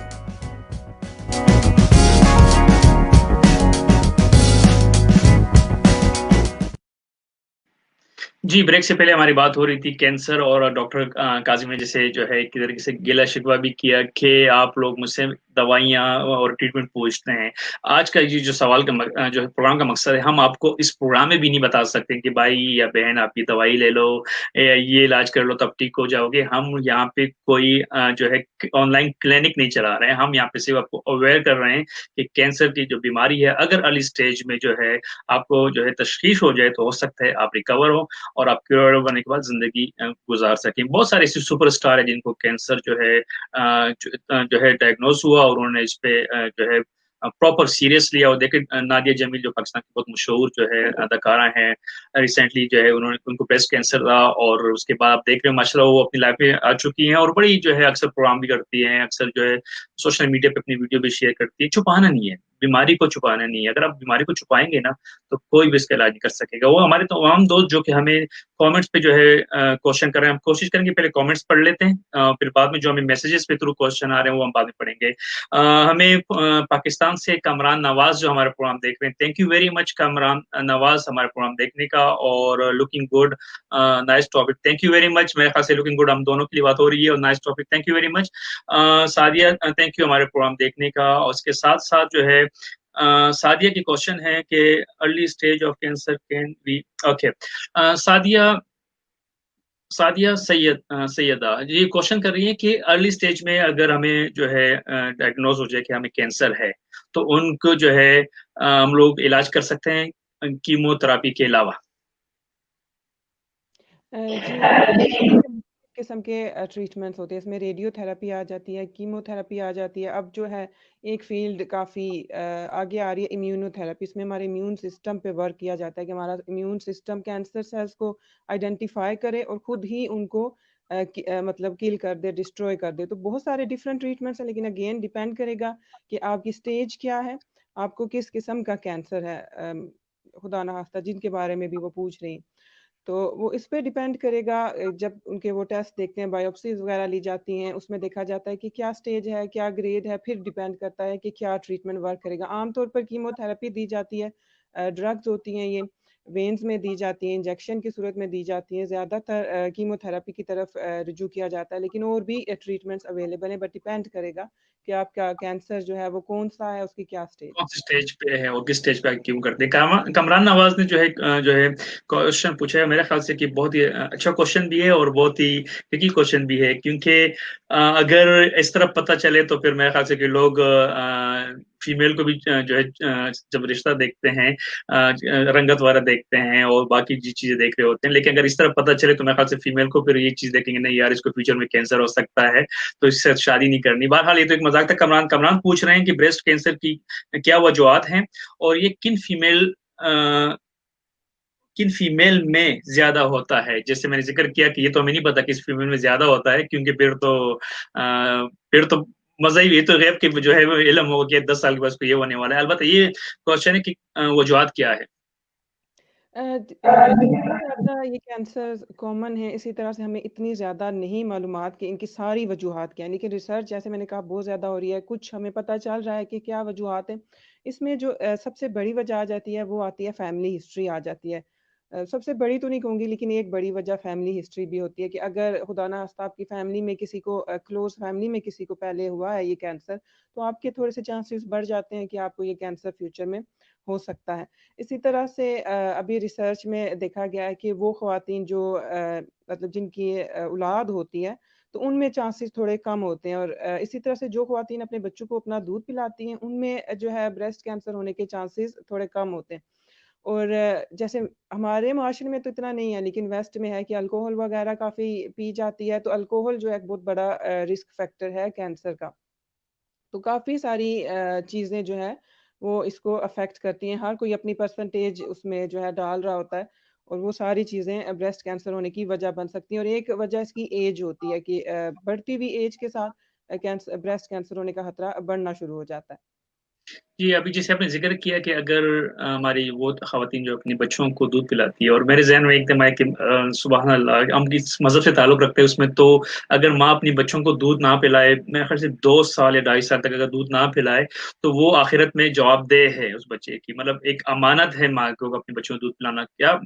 जी, ब्रेक से पहले हमारी बात हो रही थी कैंसर, और डॉक्टर काज़िम ने जैसे जो है एक तरीके से गिला शिकवा भी किया कि आप लोग मुझसे दवाइयाँ और ट्रीटमेंट पूछते हैं। आज का ये जो सवाल का जो प्रोग्राम का मकसद है, हम आपको इस प्रोग्राम में भी नहीं बता सकते कि भाई या बहन आप ये दवाई ले लो, ये इलाज कर लो तब ठीक हो जाओगे। हम यहाँ पे कोई जो है ऑनलाइन क्लिनिक नहीं चला रहे हैं। हम यहाँ पे सिर्फ आपको अवेयर कर रहे हैं कि कैंसर की जो बीमारी है, अगर अर्ली स्टेज में जो है आपको जो है तशख़ीस हो जाए, तो हो सकता है आप रिकवर हो और आप क्योर होने के बाद ज़िंदगी गुज़ार सकें। बहुत सारे ऐसे सुपरस्टार हैं जिनको कैंसर जो है जो है डायग्नोज़ हुआ, और उन्होंने इस पे जो है प्रॉपर सीरियस लिया। और देखिए नादिया जमील जो पाकिस्तान की बहुत मशहूर जो है अदाकारा हैं, रिसेंटली जो है उनको ब्रेस्ट कैंसर रहा, और उसके बाद आप देख रहे हो माशाल्लाह वो अपनी लाइफ में आ चुकी हैं, और बड़ी जो है अक्सर प्रोग्राम भी करती हैं, अक्सर जो है सोशल मीडिया पे अपनी वीडियो भी शेयर करती है। छुपाना नहीं है, बीमारी को छुपाना नहीं है। अगर आप बीमारी को छुपाएँगे ना, तो कोई भी इसका इलाज नहीं कर सकेगा। वो हमारे तमाम दोस्त जो कि हमें कमेंट्स पे जो है क्वेश्चन कर रहे हैं, हम कोशिश करेंगे पहले कमेंट्स पढ़ लेते हैं, फिर बाद में जो हमें मैसेजेस पे थ्रू क्वेश्चन आ रहे हैं वो हम बाद में पढ़ेंगे। हमें पाकिस्तान से कमरान नवाज जो हमारा प्रोग्राम देख रहे हैं, thank you very much Kamran Nawaz हमारा प्रोग्राम देखने का, और looking good, nice topic, thank you very much. मेरे ख्याल से लुकिंग गुड हम दोनों के लिए बात हो रही है, और nice topic, thank you very much. Sadia thank you हमारे प्रोग्राम देखने का। और उसके साथ साथ जो है सादिया की क्वेश्चन है कि early stage of cancer can be okay. Sadia Syeda ये क्वेश्चन कर रही है कि अर्ली स्टेज में अगर हमें जो है डायग्नोज हो जाए कि हमें कैंसर है, तो उनको जो है हम लोग इलाज कर सकते हैं कीमोथेरेपी के अलावा। जी, किस्म के ट्रीटमेंट्स होते हैं। इसमें रेडियोथेरेपी आ जाती है, कीमोथेरेपी आ जाती है। अब जो है एक फील्ड काफ़ी आगे आ रही है, इम्यूनोथेरेपी। इसमें हमारे इम्यून सिस्टम पे वर्क किया जाता है कि हमारा इम्यून सिस्टम कैंसर सेल्स को आइडेंटिफाई करे और खुद ही उनको मतलब किल कर दे, डिस्ट्रॉय कर दे। तो बहुत सारे डिफरेंट ट्रीटमेंट्स हैं, लेकिन अगेन डिपेंड करेगा कि आपकी स्टेज क्या है, आपको किस किस्म का कैंसर है। खुदा ना खास्ता जिनके बारे में भी वो पूछ रही हैं, तो वो इस पे डिपेंड करेगा। जब उनके वो टेस्ट देखते हैं, बायोप्सीज वगैरह ली जाती हैं, उसमें देखा जाता है कि क्या स्टेज है, क्या ग्रेड है, फिर डिपेंड करता है कि क्या ट्रीटमेंट वर्क करेगा। आमतौर पर कीमोथेरेपी दी जाती है, ड्रग्स होती हैं, ये वेन्स में दी जाती हैं, इंजेक्शन की सूरत में दी जाती हैं। ज़्यादातर कीमोथेरेपी की तरफ रुजू किया जाता है, लेकिन और भी ट्रीटमेंट्स अवेलेबल हैं, बट डिपेंड करेगा कि आपका कैंसर जो है वो कौन सा है, उसकी क्या स्टेज। कौन सी स्टेज पे है और किस स्टेज पे क्यों करते हैं। कमरान नवाज ने जो है क्वेश्चन पूछा है, मेरे ख्याल से कि बहुत ही अच्छा क्वेश्चन भी है और बहुत ही ट्रिकी क्वेश्चन भी है, क्योंकि अगर इस तरफ पता चले तो फिर मेरे ख्याल से कि लोग फीमेल को भी जो है जब रिश्ता देखते हैं रंगत वाला देखते हैं और बाकी चीजें देख रहे होते हैं, लेकिन अगर इस तरफ पता चले तो मेरे ख्याल से फीमेल को फिर ये चीज देखेंगे नहीं यार इसको फ्यूचर में कैंसर हो सकता है, तो इससे शादी नहीं करनी। बहरहाल ये तो एक मजाक था। कमरान पूछ रहे हैं कि ब्रेस्ट कैंसर की क्या वजूहत हैं और ये किन फीमेल में ज्यादा होता है। जैसे मैंने जिक्र किया कि ये तो हमें नहीं पता किस फीमेल में ज्यादा होता है, क्योंकि फिर तो मजा ही, ये तो गैब की जो है इल्म होगा कि 10 साल के बाद ये होने वाला है। अलबत्ता ये क्वेश्चन है कि वजूहत क्या है। ज़्यादा ये कैंसर कॉमन है, इसी तरह से हमें इतनी ज़्यादा नहीं मालूमात कि इनकी सारी वजूहात क्या हैं, लेकिन रिसर्च जैसे मैंने कहा बहुत ज़्यादा हो रही है। कुछ हमें पता चल रहा है कि क्या वजूहात हैं। इसमें जो सबसे बड़ी वजह आ जाती है वो आती है फैमिली हिस्ट्री आ जाती है। सबसे बड़ी तो नहीं कहूँगी, लेकिन एक बड़ी वजह फैमिली हिस्ट्री भी होती है कि अगर खुदा ना खास्ता आपकी फैमिली में किसी को क्लोज फैमिली में किसी को पहले हुआ है ये कैंसर, तो आपके थोड़े से चांसेस बढ़ जाते हैं कि आपको ये कैंसर फ्यूचर में हो सकता है। इसी तरह से अभी रिसर्च में देखा गया है कि वो ख़वातीन जो मतलब जिनकी औलाद होती है, तो उनमें चांसेस थोड़े कम होते हैं, और इसी तरह से जो ख़वातीन अपने बच्चों को अपना दूध पिलाती हैं, उनमें जो है ब्रेस्ट कैंसर होने के चांसेस थोड़े कम होते हैं। और जैसे हमारे माशरे में तो इतना नहीं है, लेकिन वेस्ट में है कि अल्कोहल वगैरह काफ़ी पी जाती है, तो अल्कोहल जो है एक बहुत बड़ा रिस्क फैक्टर है कैंसर का। तो काफ़ी सारी चीज़ें जो है वो इसको अफ़ेक्ट करती हैं। हर कोई अपनी परसेंटेज उसमें जो है डाल रहा होता है, और वो सारी चीज़ें ब्रेस्ट कैंसर होने की वजह बन सकती हैं। और एक वजह इसकी एज होती है कि बढ़ती हुई एज के साथ ब्रेस्ट कैंसर होने का खतरा बढ़ना शुरू हो जाता है। जी, अभी जैसे आपने ज़िक्र किया कि अगर हमारी वो ख़वातीन जो अपने बच्चों को दूध पिलाती है, और मेरे ज़हन में एकदम आया कि सुबहान अल्लाह, हम किस मज़हब से ताल्लुक़ रखते हैं उसमें, तो अगर माँ अपनी बच्चों को दूध ना पिलाए, मेरे ख़्याल से 2 साल या ढाई साल तक अगर दूध ना पिलाए, तो वो आखिरत में जवाबदेह है उस बच्चे की। मतलब एक अमानत है माँ को अपने बच्चों को दूध पिलाना। क्या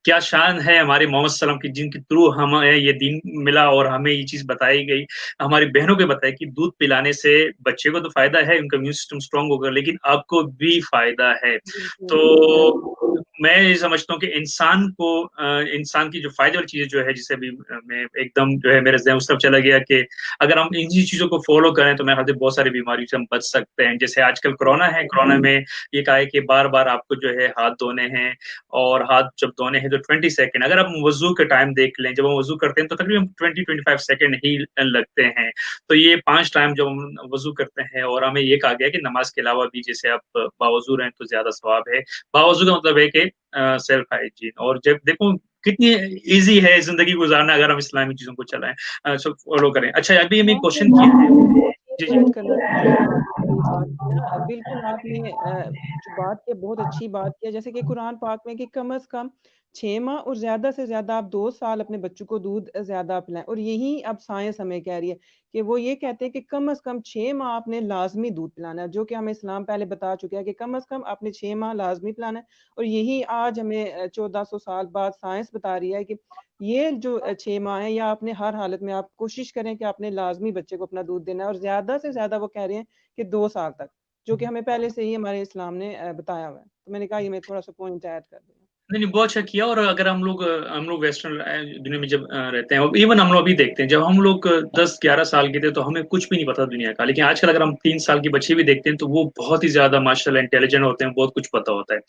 क्या शान है हमारे मोहम्मद सल्लल्लाहु अलैहि वसल्लम की, जिनके थ्रू हमें ये दीन मिला और हमें ये चीज़ बताई गई, हमारी बहनों को बताया कि दूध पिलाने से बच्चे को तो फ़ायदा है, उनका इम्यून सिस्टम स्ट्रॉन्ग होगा, लेकिन आपको भी फ़ायदा है। बिल्कुल। तो मैं ये समझता हूँ कि इंसान की जो फ़ायदे वाली चीज़ें जो है, जिसे अभी मैं एकदम जो है मेरे ज़हन उस तरफ चला गया कि अगर हम इन्हीं चीज़ों को फ़ॉलो करें, तो मेरे ख़्याल से बहुत सारी बीमारियों से हम बच सकते हैं। जैसे आजकल कोरोना है, कोरोना में ये कहा है कि बार-बार आपको जो है हाथ धोने हैं, और हाथ जब धोने हैं तो 20 सेकंड, अगर आप वज़ू का टाइम देख लें, जब हम वज़ू करते हैं तो तकरीबन 20-25 सेकंड ही लगते हैं। तो ये 5 टाइम जब हम वज़ू करते हैं, और हमें ये कहा गया है कि नमाज़ के अलावा भी जैसे आप बावज़ू रहें तो ज़्यादा सवाब है। बावज़ू का मतलब है कि सेल्फ हाइजीन, और जब देखो कितनी ईज़ी है ज़िंदगी गुज़ारना अगर हम इस्लामी चीज़ों को चलाएँ, सब फ़ॉलो करें। अच्छा, अभी हमें हाँ, तो क्वेश्चन किया मैं है। एक जी, चीज़ जी। ऐड करना चाहूँगी आपकी बात में ना, बिल्कुल आपने जो बात की बहुत अच्छी बात की है, जैसे कि कुरान पाक में कि कम से कम 6 माह और ज़्यादा से ज़्यादा आप 2 साल अपने बच्चों को दूध ज़्यादा पिलाएँ, और यही अब साइंस हमें कह रही है कि वो ये कहते हैं कि कम से कम 6 माह आपने लाज़मी दूध पिलाना है, जो कि हमें इस्लाम पहले बता चुका है कि कम से कम आपने 6 माह लाज़मी पिलाना है। और यही आज हमें 1400 साल बाद साइंस बता रही है कि ये जो 6 माह है, या आपने हर हालत में आप कोशिश करें कि आपने लाज़मी बच्चे को अपना दूध देना है, और ज़्यादा से ज़्यादा वो कह रहे हैं कि 2 साल तक, जो कि हमें पहले से ही हमारे इस्लाम ने बताया हुआ है। तो मैंने कहा ये मैं थोड़ा-सा पॉइंट ऐड कर दूँ। नहीं, नहीं, बहुत अच्छा किया। और अगर हम लोग वेस्टर्न दुनिया में जब रहते हैं, और इवन हम लोग अभी देखते हैं, जब हम लोग 10-11 साल के थे तो हमें कुछ भी नहीं पता दुनिया का, लेकिन आजकल अगर हम 3 साल की बच्चे भी देखते हैं तो वो बहुत ही ज़्यादा माशाल्लाह इंटेलिजेंट होते हैं, बहुत कुछ पता होता है।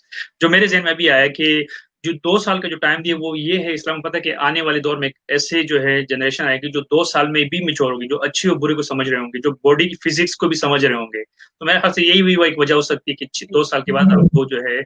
जो मेरे ज़हन में अभी आया कि जो 2 साल का जो टाइम दिया वो ये है, इस्लाम में पता है कि आने वाले दौर में एक ऐसे जो है जनरेशन आएगी जो 2 साल में भी मैच्योर होगी, जो अच्छे और बुरे को समझ रहे होंगे, जो बॉडी की फिज़िक्स को भी समझ रहे होंगे। तो मेरे ख़्याल से यही भी वो एक वजह हो सकती है कि 2 साल के बाद आपको जो है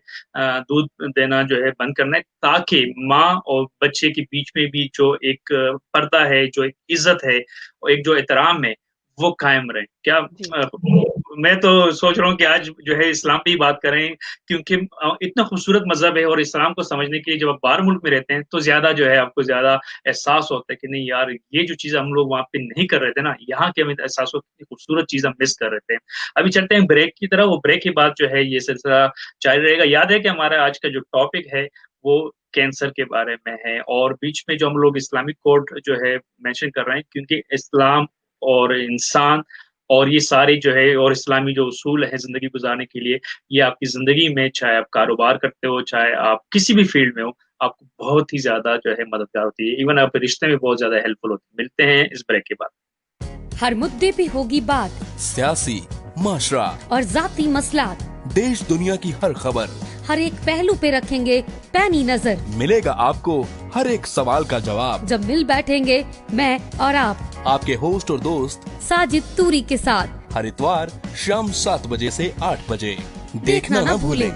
दूध देना जो है बंद करना है, ताकि माँ और बच्चे के बीच में भी जो एक पर्दा है, जो एक इज़्ज़त है, और एक जो एहतराम है, वो कायम रहे। क्या जी। मैं तो सोच रहा हूँ कि आज जो है इस्लाम पे ही बात करें, क्योंकि इतना खूबसूरत मज़हब है, और इस्लाम को समझने के लिए जब आप बाहर मुल्क में रहते हैं, तो ज़्यादा जो है आपको ज़्यादा एहसास होता है कि नहीं यार, ये जो चीज़ हम लोग वहाँ पे नहीं कर रहे थे ना, यहाँ के हमें एहसास होता है, कितनी खूबसूरत चीज़ हम मिस कर रहे थे। अभी चलते हैं ब्रेक की तरफ, वो ब्रेक के बाद जो है ये सिलसिला जारी रहेगा। याद है कि हमारा आज का जो टॉपिक है वो कैंसर के बारे में है, और बीच में जो हम लोग इस्लामिक कोड जो है मेंशन कर रहे हैं, क्योंकि इस्लाम और इंसान और ये सारे जो है और इस्लामी जो उसूल है ज़िंदगी गुज़ारने के लिए, ये आपकी ज़िंदगी में, चाहे आप कारोबार करते हो, चाहे आप किसी भी फ़ील्ड में हो, आपको बहुत ही ज़्यादा जो है मददगार होती है। इवन आपके रिश्ते में बहुत ज़्यादा हेल्पफुल होती है। मिलते हैं इस ब्रेक के बाद। हर मुद्दे पे होगी बात सियासी, माशरा, और जाती मसलात, देश दुनिया की हर खबर, हर एक पहलू पे रखेंगे पैनी नजर। मिलेगा आपको हर एक सवाल का जवाब, जब मिल बैठेंगे मैं और आप, आपके होस्ट और दोस्त साजिद तूरी के साथ। हर इतवार शाम 7 बजे से 8 बजे। देखना ना भूलें।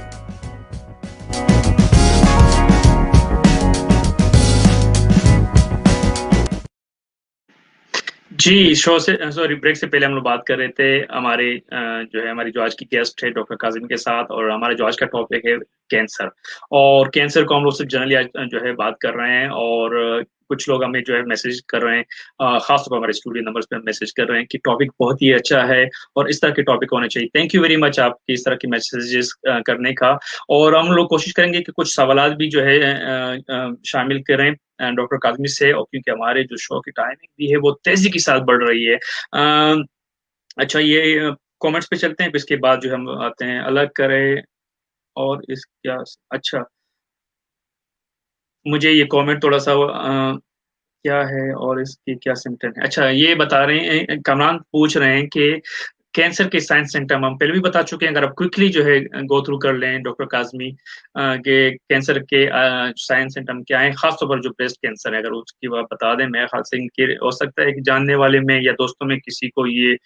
जी, शो से सॉरी ब्रेक से पहले हम लोग बात कर रहे थे हमारे जो है हमारी जो आज की गेस्ट है डॉक्टर काज़िम के साथ, और हमारा जो आज का टॉपिक है कैंसर। और कैंसर को हम लोग सिर्फ जनरली आज जो है बात कर रहे हैं, और कुछ लोग हमें जो है मैसेज कर रहे हैं, खास तौर पर हमारे स्टूडियो नंबर्स पे मैसेज कर रहे हैं कि टॉपिक बहुत ही अच्छा है और इस तरह के टॉपिक होने चाहिए। थैंक यू वेरी मच आपके इस तरह के मैसेजेस करने का। और हम लोग कोशिश करेंगे कि कुछ सवालात भी जो है शामिल करें डॉक्टर काज़मी से, और क्योंकि हमारे जो शो की टाइमिंग भी है वो तेजी के साथ बढ़ रही है। अच्छा, ये कमेंट्स पे चलते हैं, फिर इसके बाद जो हम आते हैं अलग करें और इस क्या। अच्छा, मुझे ये कमेंट थोड़ा सा क्या है और इसकी क्या सिम्टम है। अच्छा, ये बता रहे हैं, कमरान पूछ रहे हैं कि कैंसर के साइन सिम्टम हम पहले भी बता चुके हैं, अगर आप क्विकली जो है गो थ्रू कर लें डॉक्टर काज़मी के कैंसर के साइन सिम्टम क्या है, खासतौर पर जो ब्रेस्ट कैंसर है, अगर उसकी बात बता दें। मेरे ख्याल से इनके हो सकता है कि जानने वाले में या दोस्तों में किसी को ये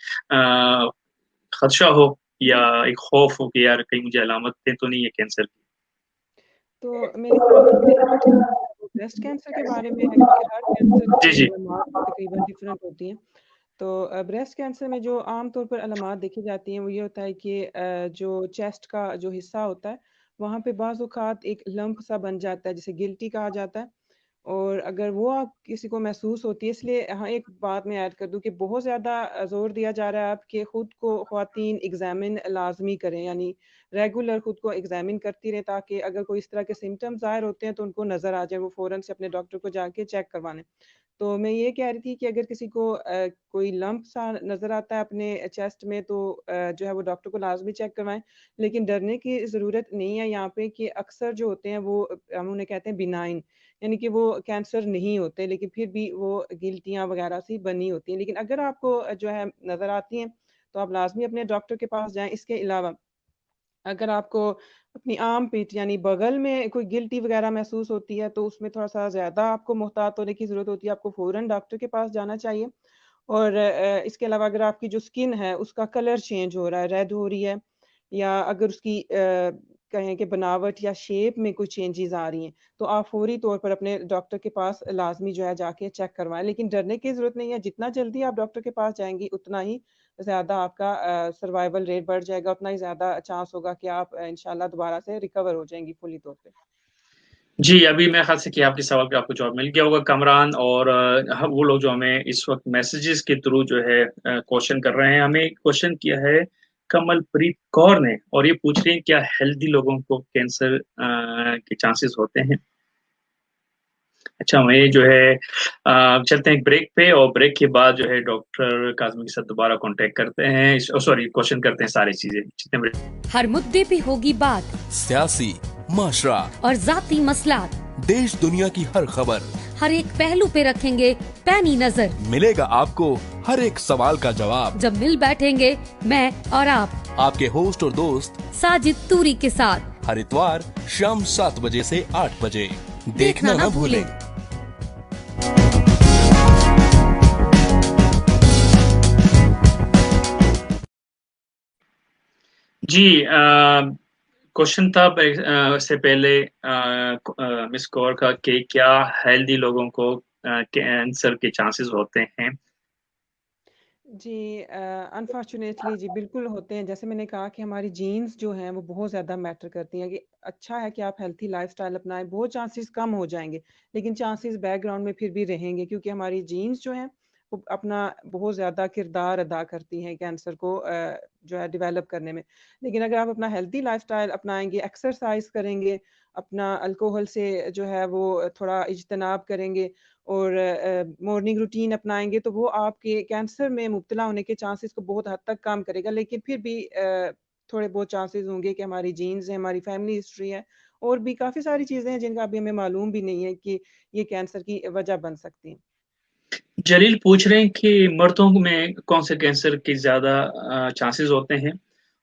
खदशा हो या एक खौफ हो कि यार कहीं मुझे अलामतें तो नहीं है कैंसर की। तो मेरे ख्याल से ब्रेस्ट कैंसर के बारे में है कि हर कैंसर जी की जी अलामत तकरीबन डिफरेंट होती हैं। तो ब्रेस्ट कैंसर में जो आम तौर पर अलामत देखी जाती हैं वो ये होता है कि जो चेस्ट का जो हिस्सा होता है वहाँ पे बाज़ औक़ात एक लंप सा बन जाता है, जिसे गिल्टी कहा जाता है। और अगर वो आप किसी को महसूस होती है, इसलिए हाँ, एक बात मैं ऐड कर दूँ कि बहुत ज़्यादा ज़ोर दिया जा रहा है अब कि खुद को ख़वातीन एग्ज़ामिन लाज़मी करें, यानी रेगुलर खुद को एग्ज़ामिन करती रहें, ताकि अगर कोई इस तरह के सिम्पटम्स ज़ाहिर होते हैं तो उनको नज़र आ जाए, वो फ़ौरन से अपने डॉक्टर को जाके चेक करवा लें। तो मैं ये कह रही थी कि अगर किसी को कोई लंप सा नज़र आता है अपने चेस्ट में, तो जो है वो डॉक्टर को लाज़मी चेक करवाएँ। लेकिन डरने की ज़रूरत नहीं है यहाँ पे, कि अक्सर जो होते हैं वो हम उन्हें कहते हैं बिनाइन, यानी कि वो कैंसर नहीं होते, लेकिन फिर भी वो गिल्टियाँ वगैरह सी बनी होती हैं। लेकिन अगर आपको जो है नज़र आती हैं, तो आप लाज़मी अपने डॉक्टर के पास जाएँ। इसके अलावा अगर आपको अपनी आर्म पिट यानी बगल में कोई गिल्टी वगैरह महसूस होती है, तो उसमें थोड़ा-सा ज़्यादा आपको मुहतात होने की ज़रूरत होती है, आपको फ़ौरन डॉक्टर के पास जाना चाहिए। और इसके अलावा अगर आपकी जो स्किन है उसका कलर चेंज हो रहा है, रेड हो रही है, या अगर उसकी कहें कि बनावट या शेप में कोई चेंजेज़ आ रही हैं, तो आप फ़ौरी तौर पर अपने डॉक्टर के पास लाज़मी जो है जाके चेक करवाएँ। लेकिन डरने की ज़रूरत नहीं है, जितना जल्दी आप डॉक्टर के पास जाएँगी उतना ही ज़्यादा आपका सर्वाइवल रेट बढ़ जाएगा, उतना ही ज़्यादा चांस होगा कि आप इंशाल्लाह दोबारा से रिकवर हो जाएँगी फुली तौर पे। जी, अभी मेरे ख्याल से कि आपके सवाल का आपको जवाब मिल गया होगा कमरान, और वो लोग जो हमें इस वक्त मैसेजेस के थ्रू जो है क्वेश्चन कर रहे हैं। हमें क्वेश्चन किया है कमलप्रीत कौर ने, और ये पूछ रही हैं क्या हेल्दी लोगों को कैंसर के चांसेस होते हैं। अच्छा, हमें जो है चलते हैं एक ब्रेक पे, और ब्रेक के बाद जो है डॉक्टर काज़मी के साथ दोबारा कांटेक्ट करते हैं, सॉरी क्वेश्चन करते हैं सारी चीजें जितने ब्रेक। हर मुद्दे पे होगी बात, सियासी, माशरा और जाती मसलात, देश दुनिया की हर खबर, हर एक पहलू पे रखेंगे पैनी नजर। मिलेगा आपको हर एक सवाल का जवाब, जब मिल बैठेंगे मैं और आप, आपके होस्ट और दोस्त साजिद तूरी के साथ। हर इतवार शाम 7 बजे से 8 बजे। देखना ना भूलें। जी, क्वेश्चन था से पहले मिस कौर का कि क्या हेल्दी लोगों को कैंसर के चांसेस होते हैं। जी, अनफॉर्चुनेटली जी बिल्कुल होते हैं। जैसे मैंने कहा कि हमारी जीन्स जो हैं वो बहुत ज़्यादा मैटर करती हैं, कि अच्छा है कि आप हेल्थी लाइफ़स्टाइल अपनाएँ, बहुत चांसेस कम हो जाएँगे, लेकिन चांसेस बैकग्राउंड में फिर भी रहेंगे, क्योंकि हमारी जीन्स जो हैं वो अपना बहुत ज़्यादा किरदार अदा करती हैं कैंसर को जो है डेवलप करने में। लेकिन अगर आप अपना हेल्थी लाइफ़स्टाइल अपनाएँगे, एक्सरसाइज़ करेंगे, अपना अल्कोहल से जो है वो थोड़ा इज्तनाब करेंगे, और मॉर्निंग रूटीन अपनाएँगे, तो वो आपके कैंसर में मुब्तला होने के चांसेस को बहुत हद तक कम करेगा। लेकिन फिर भी थोड़े बहुत चांसेस होंगे कि हमारी जीन्स है, हमारी फैमिली हिस्ट्री है, और भी काफ़ी सारी चीज़ें हैं जिनका अभी हमें मालूम भी नहीं है कि ये कैंसर की वजह बन सकती हैं। जलील पूछ रहे हैं कि मर्दों में कौन से कैंसर के ज्यादा चांसेस होते हैं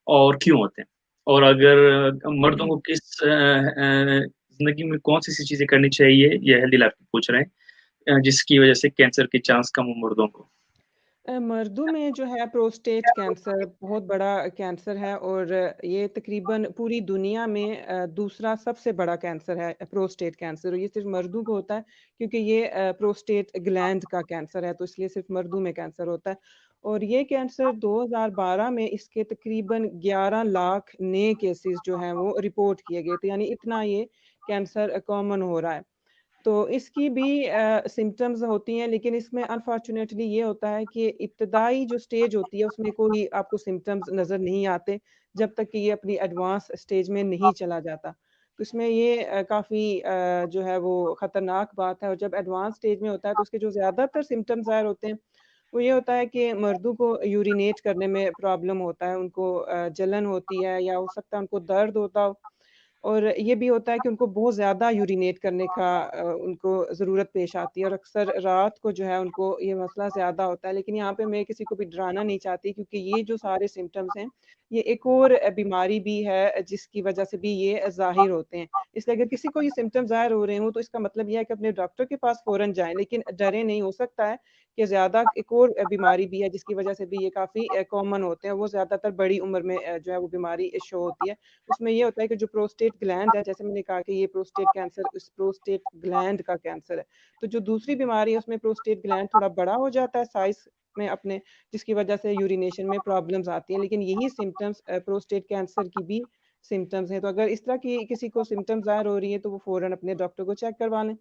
और क्यों होते हैं, और अगर मर्दों को किस जिंदगी में कौन सी चीजें करनी चाहिए, ये हेल्दी लाइफ पूछ रहे हैं, जिसकी वजह से कैंसर के चांस कम हो मर्दों को। मर्दों में जो है प्रोस्टेट कैंसर बहुत बड़ा कैंसर है, और ये तकरीबन पूरी दुनिया में दूसरा सबसे बड़ा कैंसर है प्रोस्टेट कैंसर, और ये सिर्फ मर्दों को होता है क्योंकि ये प्रोस्टेट ग्लैंड का कैंसर है, तो इसलिए सिर्फ मर्दों में कैंसर होता है। और ये कैंसर 2012 में इसके तकरीबन 11 लाख नए केसेस जो हैं वो रिपोर्ट किए गए थे, यानी इतना ये कैंसर कॉमन हो रहा है। تو اس کی بھی سمٹمز ہوتی ہیں، لیکن اس میں انفارچونیٹلی یہ ہوتا ہے کہ ابتدائی جو سٹیج ہوتی ہے اس میں کوئی آپ کو سمٹمز نظر نہیں آتے جب تک کہ یہ اپنی ایڈوانس سٹیج میں نہیں چلا جاتا. تو اس میں یہ کافی جو ہے وہ خطرناک بات ہے. اور جب ایڈوانس سٹیج میں ہوتا ہے تو اس کے جو زیادہ تر سمٹمز ظاہر ہوتے ہیں وہ یہ ہوتا ہے کہ مردوں کو یورینیٹ کرنے میں پرابلم ہوتا ہے، ان کو جلن ہوتی ہے، یا ہو سکتا ہے ان کو درد ہوتا ہو، اور یہ بھی ہوتا ہے کہ ان کو بہت زیادہ یورینیٹ کرنے کا ان کو ضرورت پیش آتی ہے، اور اکثر رات کو جو ہے ان کو یہ مسئلہ زیادہ ہوتا ہے. لیکن یہاں پہ میں کسی کو بھی ڈرانا نہیں چاہتی، کیونکہ یہ جو سارے سمٹمز ہیں یہ ایک اور بیماری بھی ہے جس کی وجہ سے بھی یہ ظاہر ہوتے ہیں. اس لیے اگر کسی کو یہ سمٹم ظاہر ہو رہے ہوں تو اس کا مطلب یہ ہے کہ اپنے ڈاکٹر کے پاس فوراً جائیں، لیکن ڈرے نہیں. ہو سکتا ہے کہ زیادہ ایک اور بیماری بھی ہے جس کی وجہ سے بھی یہ کافی کامن ہوتے ہیں، وہ زیادہ تر بڑی عمر میں جو ہے وہ بیماری شو ہوتی ہے. اس میں یہ ہوتا ہے کہ جو پروسٹیٹ گلینڈ ہے، جیسے میں نے کہا کہ یہ پروسٹیٹ کینسر اس پروسٹیٹ گلینڈ کا کینسر ہے، تو جو دوسری بیماری ہے اس میں پروسٹیٹ گلینڈ تھوڑا بڑا ہو جاتا ہے سائز میں اپنے، جس کی وجہ سے یورینیشن میں پرابلمز آتی ہیں. لیکن یہی سمٹمز پروسٹیٹ کینسر کی بھی سمٹمز ہیں. تو اگر اس طرح کی کسی کو سمٹمز ظاہر ہو رہی ہے تو وہ فوراً اپنے ڈاکٹر کو چیک کروا لیں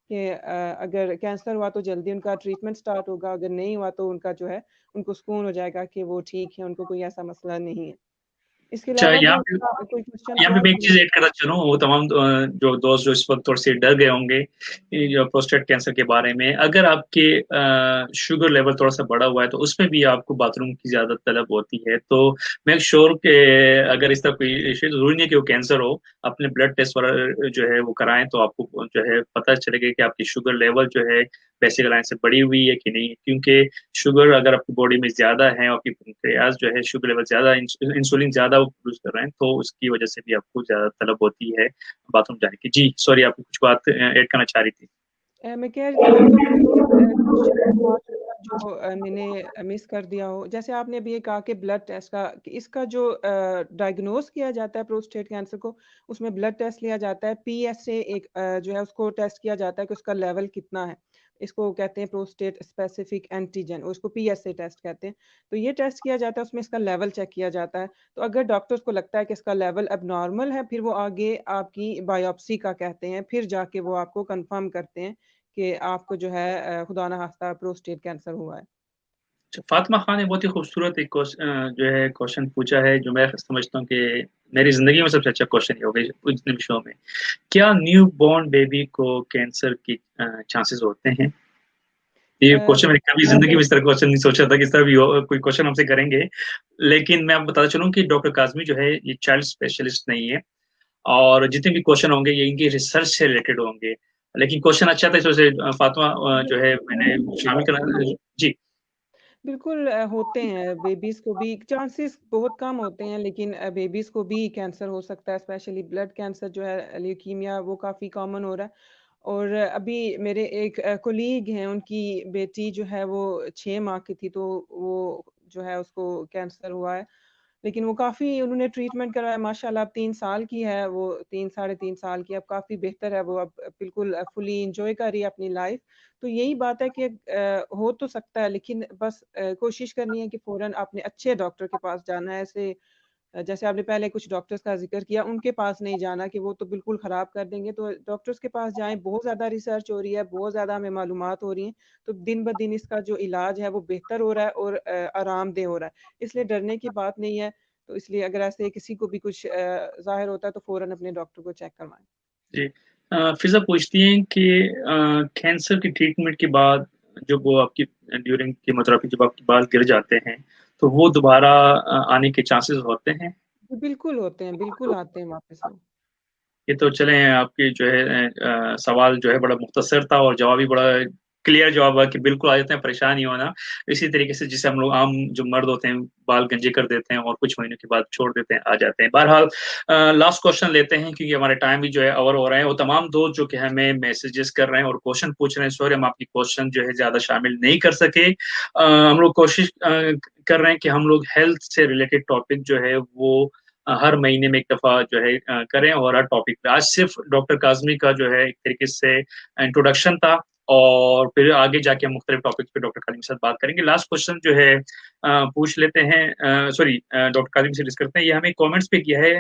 کہ اگر کینسر ہوا تو جلدی ان کا ٹریٹمنٹ سٹارٹ ہوگا، اگر نہیں ہوا تو ان کا جو ہے ان کو سکون ہو جائے گا کہ وہ ٹھیک ہے، ان کو کوئی ایسا مسئلہ نہیں ہے. اس کے اچھا، علاوہ یہاں پہ دوسرا کوئی کوشچن یہاں تھا پہ میں ایک کہ چیز ایڈ کرنا چاہ رہا ہوں. وہ تمام جو دوست جو اس وقت تھوڑے سے ڈر گئے ہوں گے یہ جو پروسٹیٹ کینسر کے بارے میں، اگر آپ کے شوگر لیول تھوڑا سا بڑا ہوا ہے تو اس میں بھی آپ کو باتھ روم کی زیادہ طلب ہوتی ہے. تو میک شور کہ اگر اس طرح کوئی ایشو، ضروری نہیں کہ وہ کینسر ہو، اپنے بلڈ ٹیسٹ والا جو ہے وہ کرائیں تو آپ کو جو ہے پتہ چلے گا کہ آپ کی شوگر لیول جو ہے بیسک لائن سے بڑی ہوئی ہے کہ نہیں. کیونکہ شوگر اگر آپ کی باڈی میں زیادہ ہے، آپ کی پنکریاس جو ہے شوگر لیول زیادہ، انسولین زیادہ وہ پروڈیوس کر رہے ہیں، تو اس کی وجہ سے بھی آپ کو زیادہ طلب ہوتی ہے باتھ روم جانے کی. جی سوری، آپ کچھ بات ایڈ کرنا چاہ رہی تھی. میں کہہ رہی تھی کہ کوئی کوشچن تھا جو میں نے مس کر دیا ہو. جیسے آپ نے ابھی یہ کہا کہ بلڈ ٹیسٹ کا، کہ اس کا جو ڈائگنوز کیا جاتا ہے پروسٹیٹ کینسر کو، اس میں بلڈ ٹیسٹ لیا جاتا ہے. پی ایس اے ایک جو ہے اس کو ٹیسٹ کیا جاتا ہے کہ اس کا لیول کتنا ہے. اس کو کہتے ہیں پروسٹیٹ اسپیسیفک اینٹیجن، اس کو پی ایس اے ٹیسٹ کہتے ہیں. تو یہ ٹیسٹ کیا جاتا ہے، اس میں اس کا لیول چیک کیا جاتا ہے. تو اگر ڈاکٹرز کو لگتا ہے کہ اس کا لیول اب نارمل ہے، پھر وہ آگے آپ کی بایوپسی کا کہتے ہیں، پھر جا کے وہ آپ کو کنفرم کرتے ہیں کہ آپ کو جو ہے خدا نہ خواستہ پروسٹیٹ کینسر ہوا ہے. فاطمہ خان نے بہت ہی خوبصورت ایک جو ہے کوشچن پوچھا ہے، جو میں سمجھتا ہوں کہ میری زندگی میں سب سے اچھا کوشچن یہ ہوگا جتنے بھی شو میں. کیا نیو بورن بیبی کو کینسر کی چانسز ہوتے ہیں؟ یہ کوشچن میں نے کبھی زندگی میں اس طرح کوشچن نہیں سوچا تھا کہ اس طرح بھی کوئی کوشچن ہم سے کریں گے. لیکن میں آپ بتاتا چلوں کہ ڈاکٹر کاظمی جو ہے یہ چائلڈ اسپیشلسٹ نہیں ہے، اور جتنے بھی کوشچن ہوں گے یہ ان کی ریسرچ سے ریلیٹڈ ہوں گے. لیکن کوشچن اچھا تھا، اس وجہ سے فاطمہ جو ہے میں نے شامل کرنا. جی بالکل ہوتے ہیں، بیبیز کو بھی چانسز بہت کم ہوتے ہیں، لیکن بیبیز کو بھی کینسر ہو سکتا ہے. اسپیشلی بلڈ کینسر جو ہے، لیوکیمیا، وہ کافی کامن ہو رہا ہے. اور ابھی میرے ایک کولیگ ہیں، ان کی بیٹی جو ہے وہ 6 ماہ کی تھی، تو وہ جو ہے اس کو کینسر ہوا ہے. لیکن وہ کافی انہوں نے ٹریٹمنٹ کرایا، ماشاء اللہ. اب 3 سال کی ہے وہ، 3 ساڑھے 3 سال کی، اب کافی بہتر ہے وہ، اب بالکل فلی انجوائے کر رہی ہے اپنی لائف. تو یہی بات ہے کہ ہو تو سکتا ہے، لیکن بس کوشش کرنی ہے کہ فوراً اپنے اچھے ڈاکٹر کے پاس جانا ہے. ایسے جیسے آپ نے پہلے کچھ ڈاکٹرز کا ذکر کیا، ان کے پاس نہیں جانا کہ وہ تو بالکل خراب کر دیں گے. تو ڈاکٹرز کے پاس جائیں، بہت زیادہ ریسرچ ہو رہی ہے، بہت زیادہ ہمیں معلومات ہو رہی ہیں، تو دن بدن اس کا جو علاج ہے وہ بہتر ہو رہا ہے اور آرام دہ ہو رہا ہے. اس لیے ڈرنے کی بات نہیں ہے. تو اس لیے اگر ایسے کسی کو بھی کچھ ظاہر ہوتا ہے تو فوراً اپنے ڈاکٹر کو چیک کروائیں. جی فضا پوچھتی ہیں کہ کینسر کی ٹریٹمنٹ کے بعد جب وہ آپ کی ڈیورنگ کیموتھراپی جب آپ کے بال گر جاتے ہیں تو وہ دوبارہ آنے کے چانسز ہوتے ہیں؟ بالکل ہوتے ہیں، بالکل آتے ہیں واپس وہ. یہ تو چلیں، آپ کی جو ہے سوال جو ہے بڑا مختصر تھا اور جواب بھی بڑا کلیئر جواب ہے کہ بالکل آ جاتے ہیں، پریشان نہیں ہونا. اسی طریقے سے جسے ہم لوگ عام جو مرد ہوتے ہیں بال گنجے کر دیتے ہیں اور کچھ مہینوں کے بعد چھوڑ دیتے ہیں، آ جاتے ہیں. بہرحال لاسٹ کوشچن لیتے ہیں کیونکہ ہمارے ٹائم بھی جو ہے اوور ہو رہے ہیں. وہ تمام دوست جو کہ ہمیں میسیجز کر رہے ہیں اور کوشچن پوچھ رہے ہیں، سوری ہم آپ کی کوشچن جو ہے زیادہ شامل نہیں کر سکے. ہم لوگ کوشش کر رہے ہیں کہ ہم لوگ ہیلتھ سے ریلیٹڈ ٹاپک جو ہے وہ ہر مہینے میں ایک دفعہ جو ہے کریں، اور ہر ٹاپک پہ. آج صرف ڈاکٹر کاظمی کا جو ہے ایک طریقے سے انٹروڈکشن تھا، اور پھر آگے جا کے ہم مختلف ٹاپکس پہ ڈاکٹر کاظمی کے ساتھ بات کریں گے. لاسٹ کوشچن جو ہے पूछ लेते हैं, सॉरी डॉक्टर काजिम से डिस्कस करते हैं। ये हमें कमेंट्स पे किया है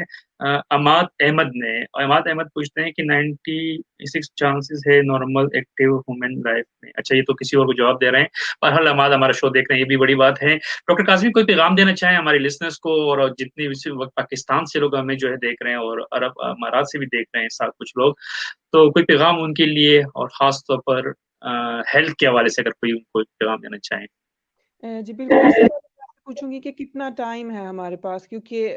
अमाद अहमद ने। अमाद अहमद पूछते हैं कि 96 चांसेस है नॉर्मल एक्टिव ह्यूमन लाइफ में। अच्छा, ये तो किसी और को जवाब दे रहे हैं। बहरहाल अमाद हमारा शो देख रहे हैं, ये भी बड़ी बात है। डॉक्टर काजिम कोई पैगाम देना चाहें हमारे लिसनर्स को, और जितने भी इस वक्त पाकिस्तान से लोग हमें जो है देख रहे हैं और अरब अमारात से भी देख रहे हैं साथ कुछ लोग, तो कोई पैगाम उनके लिए और खास तौर पर हेल्थ के हवाले से अगर कोई उनको पैगाम देना चाहें। जी बिल्कुल, इससे पहले मैं आपसे पूछूंगी कि कितना टाइम है हमारे पास, क्योंकि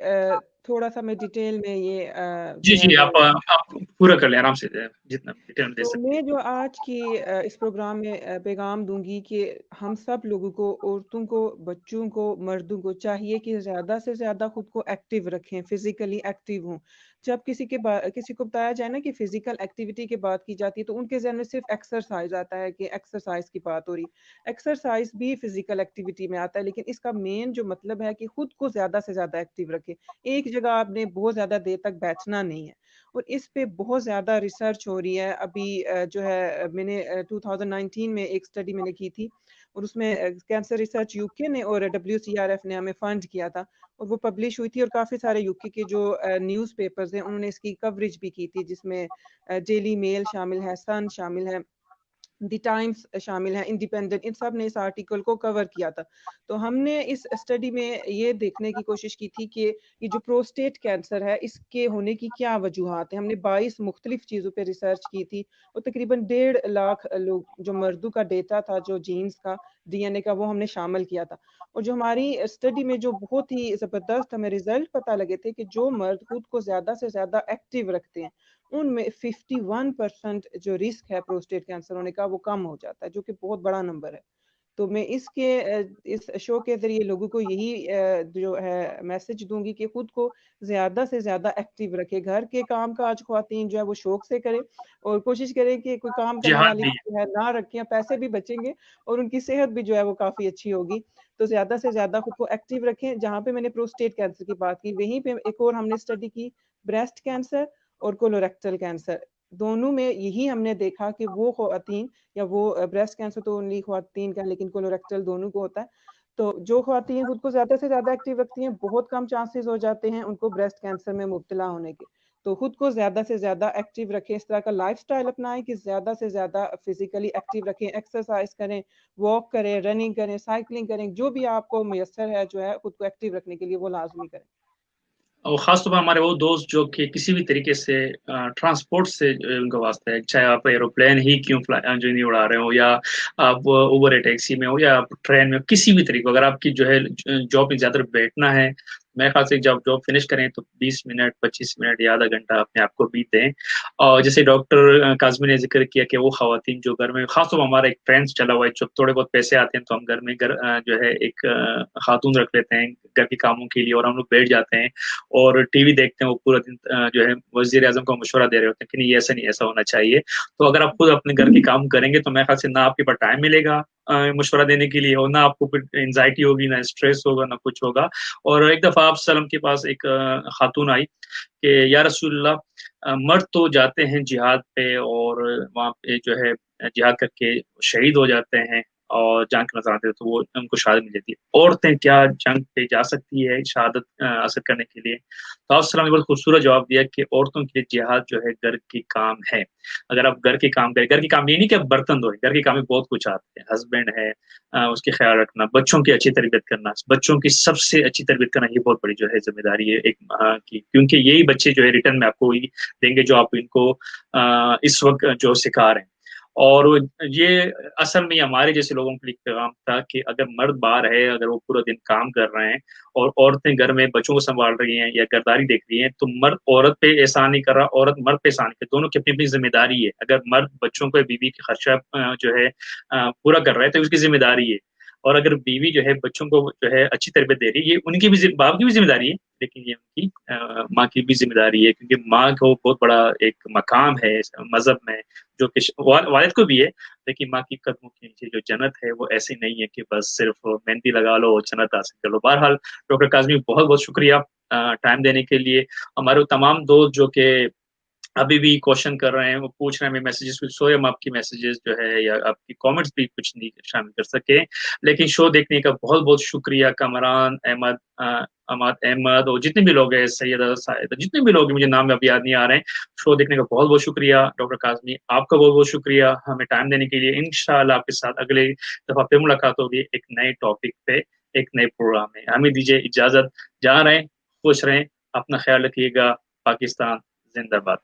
थोड़ा सा मैं डिटेल में ये जी जो है जी, वो आप पूरा कर लें आराम से, जितना डिटेल में दे तो सकते मैं हैं। जो आज की इस प्रोग्राम में पैगाम दूंगी कि हम सब लोगों को, औरतों को, बच्चों को, मर्दों को चाहिए कि ज़्यादा से ज़्यादा खुद को एक्टिव रखें, फिजिकली एक्टिव हों। जब किसी को बताया जाए ना कि फिजिकल एक्टिविटी की बात की जाती है तो उनके जहन में सिर्फ एक्सरसाइज आता है कि एक्सरसाइज की बात हो रही। एक्सरसाइज भी फिजिकल एक्टिविटी में आता है, लेकिन इसका मेन जो मतलब है कि खुद को ज़्यादा से ज़्यादा एक्टिव रखें। एक जगह आपने बहुत ज़्यादा देर तक बैठना नहीं है, और इस पे बहुत ज़्यादा रिसर्च हो रही है। अभी जो है मैंने 2019 में एक स्टडी मैंने की थी, और उसमें कैंसर रिसर्च यूके ने और WCRF ने हमें फंड किया था, और वो पब्लिश हुई थी, और काफ़ी सारे यूके के जो न्यूज़पेपर्स हैं उन्होंने इसकी कवरेज भी की थी, जिसमें डेली मेल शामिल है, सन शामिल है, द टाइम्स शामिल है, इंडिपेंडेंट, इन सब ने इस आर्टिकल को कवर किया था। तो हमने इस स्टडी में ये देखने की कोशिश की थी कि ये जो प्रोस्टेट कैंसर है इसके होने की क्या वजूहात है। हमने 22 मुख्तलिफ चीज़ों पे रिसर्च की थी, और तकरीबन 1.5 लाख लोग, जो मर्दों का डेटा था, जो जीन्स का, DNA का, वो हमने शामिल किया था। और जो हमारी स्टडी में जो बहुत ही ज़बरदस्त हमें रिजल्ट पता लगे थे कि जो मर्द खुद को ज़्यादा से ज़्यादा एक्टिव रखते हैं उनमें 51% जो रिस्क है प्रोस्टेट कैंसर होने का वो कम हो जाता है, जो कि बहुत बड़ा नंबर है। तो मैं इस शो के ज़रिए लोगों को यही जो है मैसेज दूंगी कि खुद को ज़्यादा से ज़्यादा एक्टिव रखें। घर के काम काज ख़वातीन जो है वो शौक से करें, और कोशिश करें कि कोई काम करने जिहाद वाली भी जो है ना रखें, पैसे भी बचेंगे और उनकी सेहत भी जो है वो काफ़ी अच्छी होगी। तो ज़्यादा से ज़्यादा खुद को एक्टिव रखें। जहाँ पे मैंने प्रोस्टेट कैंसर की बात की, वहीं पे एक और हमने स्टडी की, ब्रेस्ट कैंसर और कोलोरेक्टल कैंसर। दोनों में यही हमने देखा कि वो ख़वातीन, या वो ब्रेस्ट कैंसर तो ओनली ख़वातीन का, लेकिन कोलोरेक्टल दोनों को होता है। तो जो ख़वातीन खुद को ज़्यादा से ज़्यादा एक्टिव रखती हैं, बहुत कम चांसेस हो जाते हैं उनको ब्रेस्ट कैंसर में मुब्तला होने के। तो खुद को ज़्यादा से ज़्यादा एक्टिव रखें, इस तरह का लाइफ़स्टाइल अपनाएं कि ज़्यादा से ज़्यादा फिज़िकली एक्टिव रखें, एक्सरसाइज करें, वॉक करें, रनिंग करें, साइक्लिंग करें, जो भी आपको मुयस्सर है जो है खुद को एक्टिव रखने के लिए वो लाज़मी करें। और ख़ास तौर पर हमारे वो दोस्त जो कि किसी भी तरीके से ट्रांसपोर्ट से उनका वास्ता है, चाहे आप एरोप्लेन ही क्यों जो नहीं उड़ा रहे हो, या आप उबर या टैक्सी में हो, या आप ट्रेन में हो, किसी भी तरीके, अगर आपकी जो है जॉब में ज़्यादा बैठना है, मेरे ख्याल से जब जॉब फिनिश करें तो 20 मिनट 25 मिनट या आधा घंटा अपने आप को बीत दें। और जैसे डॉक्टर काज़मी ने जिक्र किया कि वो ख़वातीन जो घर में, ख़ास तौर पर हमारा एक ट्रेंड चला हुआ है, जब थोड़े बहुत पैसे आते हैं तो हम घर में जो है एक खातून रख लेते हैं घर के कामों के लिए, और हम लोग बैठ जाते हैं और टीवी देखते हैं। वो पूरा दिन जो है वज़ीर आज़म को मशवरा दे रहे होते हैं कि नहीं ऐसा नहीं, ऐसा होना चाहिए। तो अगर आप खुद अपने घर के काम करेंगे तो मेरे ख्याल से ना आपके पास टाइम मिलेगा मशवरा देने के लिए, और ना आपको फिर एंजाइटी होगी, ना स्ट्रेस होगा, ना कुछ होगा। और एक दफ़ा आप सल्लम के पास एक खातून आई कि या रसूलल्लाह, मर्द तो जाते हैं जिहाद पे और वहाँ पे जो है जिहाद करके शहीद हो जाते हैं और जान के नज़र आते हैं, तो वो उनको शहादत मिल जाती है। औरतें क्या जंग पे जा सकती है शहादत हासिल करने के लिए? तो आप सल्लम ने बहुत खूबसूरत जवाब दिया कि औरतों के लिए जिहाद जो है घर की काम है। अगर आप घर के काम करें, घर के काम ये नहीं कि आप बर्तन धोएं, घर के काम में बहुत कुछ आते हैं। हस्बैंड है, उसके ख्याल रखना, बच्चों की अच्छी तरबियत करना, बच्चों की सबसे अच्छी तरबियत करना, ये बहुत बड़ी जो है ज़िम्मेदारी है एक माँ की, क्योंकि यही बच्चे जो है रिटर्न में आपको वही देंगे जो आप इनको इस वक़्त जो सिखा रहे हैं। और ये असल में हमारे जैसे लोगों के लिए पैगाम था कि अगर मर्द बाहर है, अगर वो पूरा दिन काम कर रहे हैं और औरतें घर में बच्चों को सँभाल रही हैं या घरदारी देख रही हैं, तो मर्द औरत पे एहसान नहीं कर रहा, औरत मर्द पे एहसान नहीं कर, दोनों की अपनी-अपनी ज़िम्मेदारी है। अगर मर्द बच्चों को, बीवी की खर्चा जो है पूरा कर रहा है तो उसकी ज़िम्मेदारी है। और अगर बीवी जो है बच्चों को जो है अच्छी तरबियत दे रही है, ये उनकी भी बाप की भी ज़िम्मेदारी है, लेकिन ये उनकी माँ की भी ज़िम्मेदारी है, क्योंकि माँ को बहुत बड़ा एक मकाम है इस मज़हब में, जो कि वालिद को भी है, लेकिन माँ की कदमों के नीचे जो जन्नत है वो ऐसी नहीं है कि बस सिर्फ मेहंदी लगा लो और जन्नत हासिल कर लो। बहरहाल डॉक्टर काज़मी बहुत-बहुत शुक्रिया टाइम देने के लिए। हमारे तमाम दोस्त जो कि अभी भी क्वेश्चन कर रहे हैं, वो पूछ रहे हैं मैसेजेस में, सो हम आपकी मैसेजेस जो है या आपकी कमेंट्स भी कुछ नहीं शामिल कर सके। लेकिन शो देखने का बहुत बहुत शुक्रिया कमरान अहमद, अहमद अहमद और जितने भी लोग हैं, सैयद साहिद, जितने भी लोग हैं, मुझे नाम अभी याद नहीं आ रहे हैं। शो देखने का बहुत बहुत शुक्रिया। डॉक्टर काज़मी आपका बहुत बहुत शुक्रिया हमें टाइम देने के लिए। इंशाल्लाह आपके साथ अगले दफा फिर मुलाकात होगी एक नए टॉपिक पे, एक नए प्रोग्राम में। हमें दीजिए इजाजत, जा रहे हैं, खुश रहें, अपना ख्याल रखिएगा। पाकिस्तान जिंदाबाद।